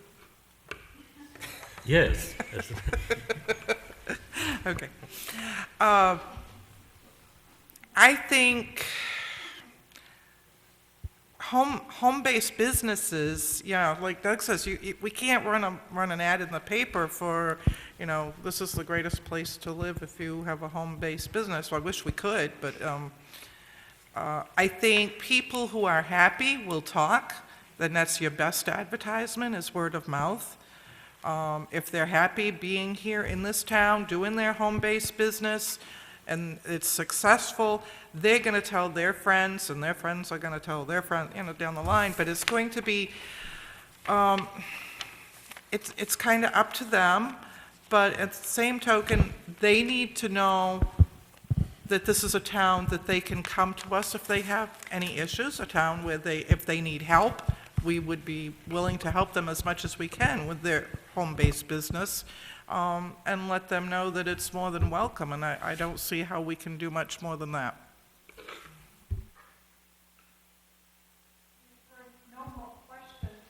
Yes. Okay. I think home-based businesses, yeah, like Doug says, we can't run an ad in the paper for, this is the greatest place to live if you have a home-based business. Well, I wish we could, but I think people who are happy will talk. Then that's your best advertisement, is word of mouth. If they're happy being here in this town, doing their home-based business, and it's successful, they're going to tell their friends, and their friends are going to tell their friends, down the line. But it's going to be, it's kind of up to them. But at the same token, they need to know that this is a town that they can come to us if they have any issues, a town where if they need help, we would be willing to help them as much as we can with their home-based business, and let them know that it's more than welcome, and I don't see how we can do much more than that. No more questions.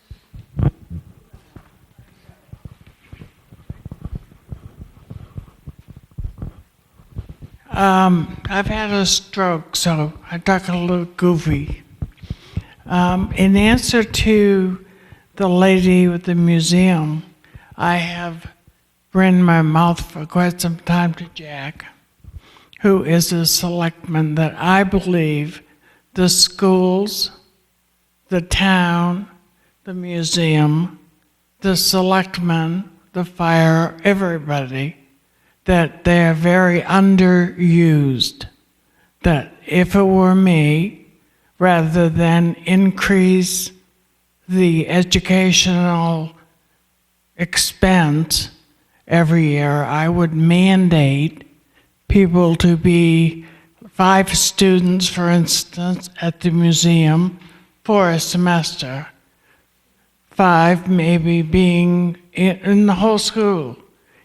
I've had a stroke, so I talk a little goofy. In answer to the lady with the museum, I have run my mouth for quite some time to Jack, who is a selectman that I believe the schools, the town, the museum, the selectmen, the fire, everybody, that they're very underused. That if it were me, rather than increase the educational expense every year, I would mandate people to be 5 students, for instance, at the museum for a semester. 5 maybe being in the whole school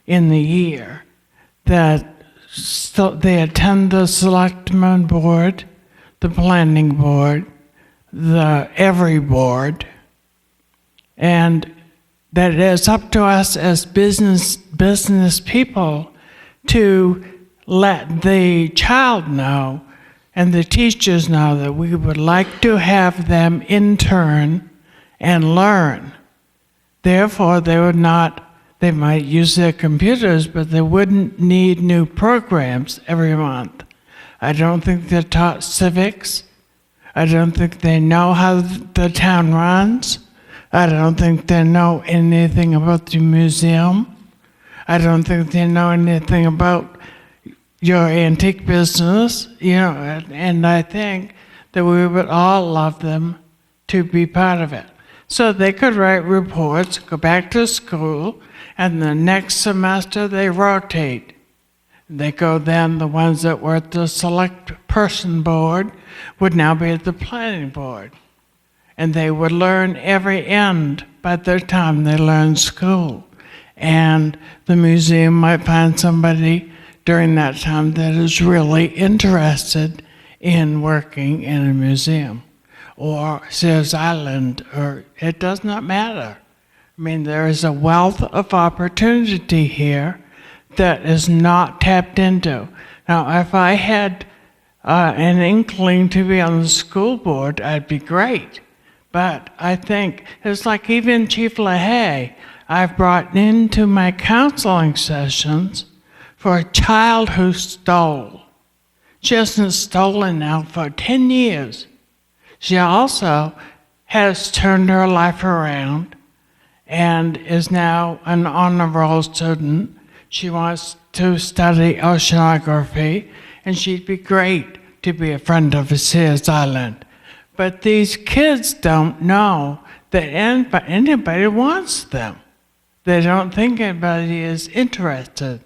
in the year. That they attend the selectmen board, the planning board, the every board, and that it is up to us as business people to let the child know and the teachers know that we would like to have them intern and learn. Therefore, they might use their computers, but they wouldn't need new programs every month. I don't think they're taught civics. I don't think they know how the town runs. I don't think they know anything about the museum. I don't think they know anything about your antique business, and I think that we would all love them to be part of it. So they could write reports, go back to school, and the next semester they rotate. They go then, the ones that were at the select person board would now be at the planning board. And they would learn every end by the time they learn school. And the museum might find somebody during that time that is really interested in working in a museum. Or Sears Island, or it does not matter. I mean, there is a wealth of opportunity here that is not tapped into. Now, if I had an inkling to be on the school board, I'd be great. But I think it's like even Chief LaHaye, I've brought into my counseling sessions for a child who stole. She hasn't stolen now for 10 years. She also has turned her life around and is now an honor roll student. She wants to study oceanography, and she'd be great to be a friend of Sears Island. But these kids don't know that anybody wants them. They don't think anybody is interested.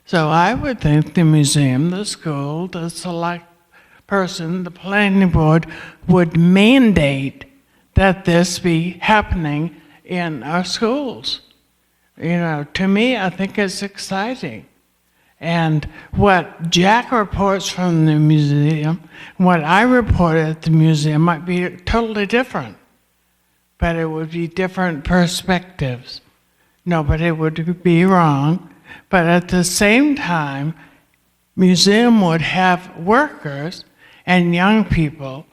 So I would think the museum, the school, the select person, the planning board would mandate that this be happening in our schools. You know, to me, I think it's exciting. And what Jack reports from the museum, what I report at the museum might be totally different. But it would be different perspectives. Nobody would be wrong. But at the same time, museum would have workers and young people.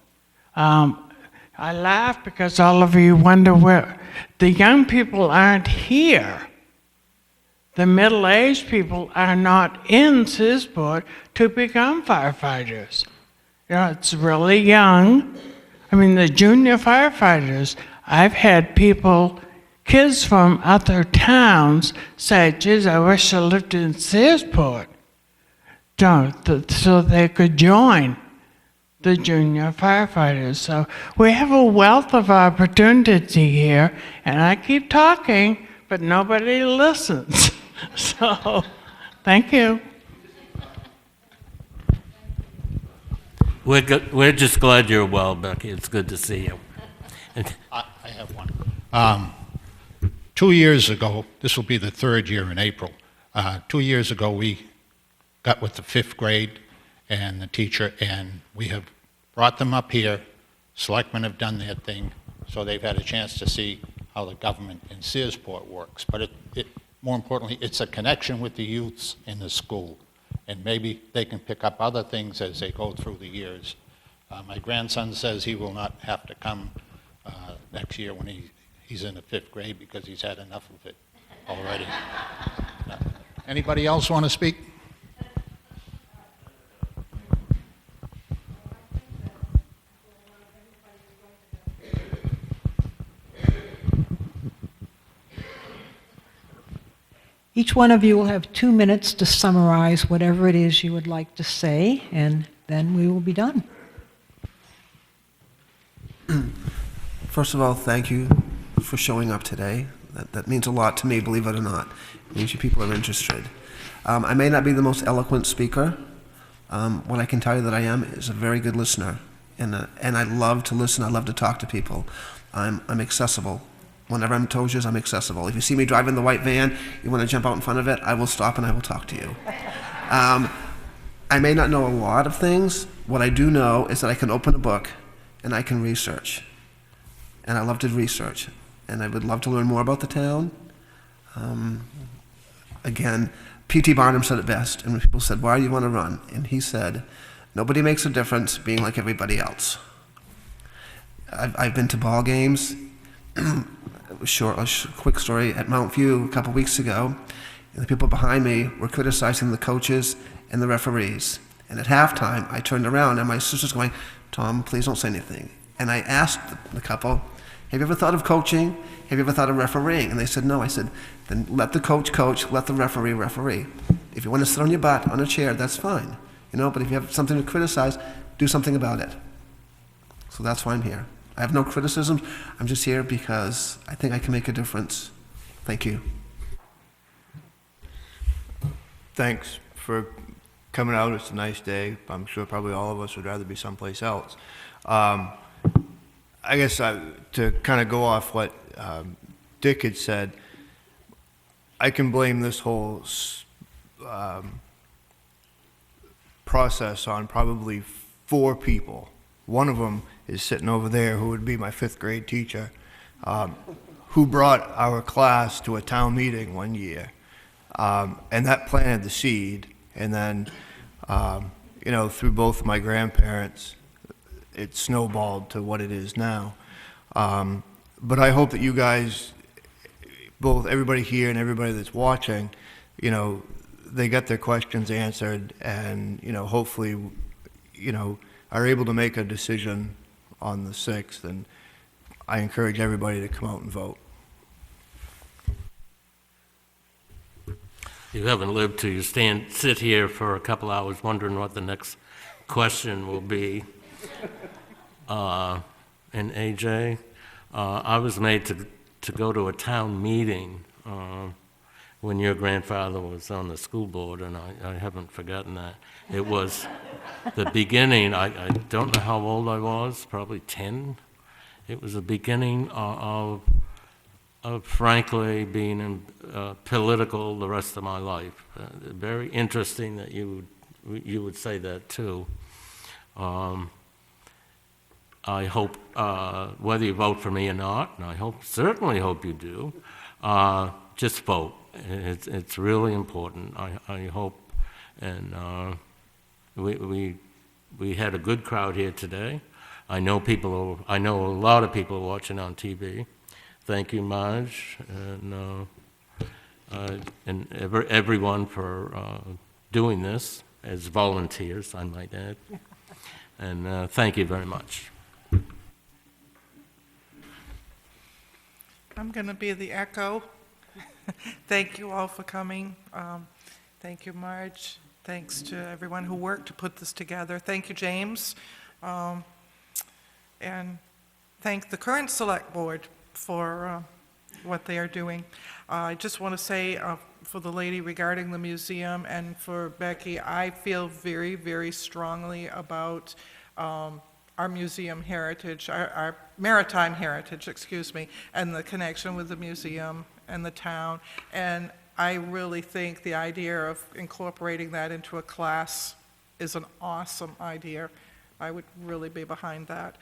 I laugh because all of you wonder where the young people aren't here. The middle-aged people are not in Searsport to become firefighters. You know, it's really young. I mean, the junior firefighters, I've had people, kids from other towns say, geez, I wish I lived in Searsport, so they could join the junior firefighters. So we have a wealth of opportunity here, and I keep talking, but nobody listens. So, thank you. We're just glad you're well, Becky. It's good to see you. I have one. 2 years ago, this will be the third year in April, 2 years ago we got with the 5th grade and the teacher, and we have brought them up here. Selectmen have done their thing, so they've had a chance to see how the government in Searsport works. But more importantly, it's a connection with the youths in the school, and maybe they can pick up other things as they go through the years. My grandson says he will not have to come next year when he's in the 5th grade because he's had enough of it already. Anybody else want to speak? Each one of you will have 2 minutes to summarize whatever it is you would like to say, and then we will be done. First of all, thank you for showing up today. That means a lot to me, believe it or not. It means you people are interested. I may not be the most eloquent speaker. What I can tell you that I am is a very good listener, and I love to listen. I love to talk to people. I'm accessible. Whenever I'm told you, I'm accessible. If you see me driving the white van, you want to jump out in front of it, I will stop and I will talk to you. I may not know a lot of things. What I do know is that I can open a book and I can research. And I love to research. And I would love to learn more about the town. Again, P.T. Barnum said it best. And when people said, why do you want to run? And he said, nobody makes a difference being like everybody else. I've been to ball games. A quick story at Mount View a couple weeks ago. And the people behind me were criticizing the coaches and the referees. And at halftime, I turned around and my sister's going, Tom, please don't say anything. And I asked the couple, have you ever thought of coaching? Have you ever thought of refereeing? And they said, no. I said, then let the coach coach, let the referee referee. If you want to sit on your butt on a chair, that's fine. But if you have something to criticize, do something about it. So that's why I'm here. I have no criticisms. I'm just here because I think I can make a difference. Thank you. Thanks for coming out. It's a nice day. I'm sure probably all of us would rather be someplace else. I guess to kind of go off what Dick had said, I can blame this whole process on probably 4 people. One of them is sitting over there, who would be my 5th grade teacher, who brought our class to a town meeting one year. And that planted the seed. And then through both my grandparents, it snowballed to what it is now. But I hope that you guys, both everybody here and everybody that's watching, they get their questions answered and, hopefully, are able to make a decision on the 6th. And I encourage everybody to come out and vote. You haven't lived till you sit here for a couple hours wondering what the next question will be. And AJ, I was made to go to a town meeting when your grandfather was on the school board, and I haven't forgotten that. It was the beginning, I don't know how old I was, probably 10. It was the beginning of frankly being political the rest of my life. Very interesting that you would say that too. I hope, whether you vote for me or not, and I certainly hope you do, just vote. It's really important. I hope, and we had a good crowd here today. I know a lot of people are watching on TV. Thank you, Marge, and everyone for doing this as volunteers, I might add. And thank you very much. I'm going to be the echo. Thank you all for coming. Thank you, Marge. Thanks to everyone who worked to put this together. Thank you, James. And thank the current select board for what they are doing. I just want to say for the lady regarding the museum and for Becky, I feel very, very strongly about our museum heritage, our maritime heritage, excuse me, and the connection with the museum and the town. And I really think the idea of incorporating that into a class is an awesome idea. I would really be behind that.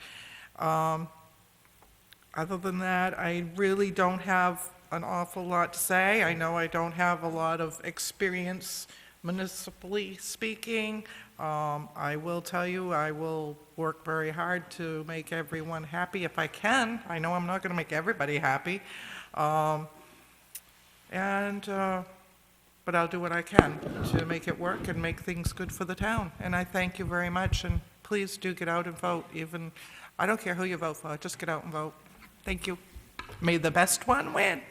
Other than that, I really don't have an awful lot to say. I know I don't have a lot of experience municipally speaking. I will tell you, I will work very hard to make everyone happy if I can. I know I'm not going to make everybody happy. But I'll do what I can to make it work and make things good for the town. And I thank you very much, and please do get out and vote. Even, I don't care who you vote for, just get out and vote. Thank you. May the best one win.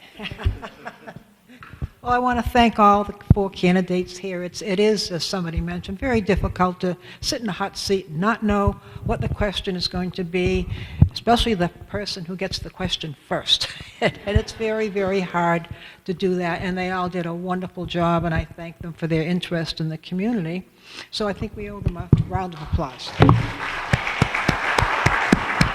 Well, I want to thank all the 4 candidates here. It is, as somebody mentioned, very difficult to sit in a hot seat and not know what the question is going to be, especially the person who gets the question first. And it's very, very hard to do that, and they all did a wonderful job, and I thank them for their interest in the community. So I think we owe them a round of applause.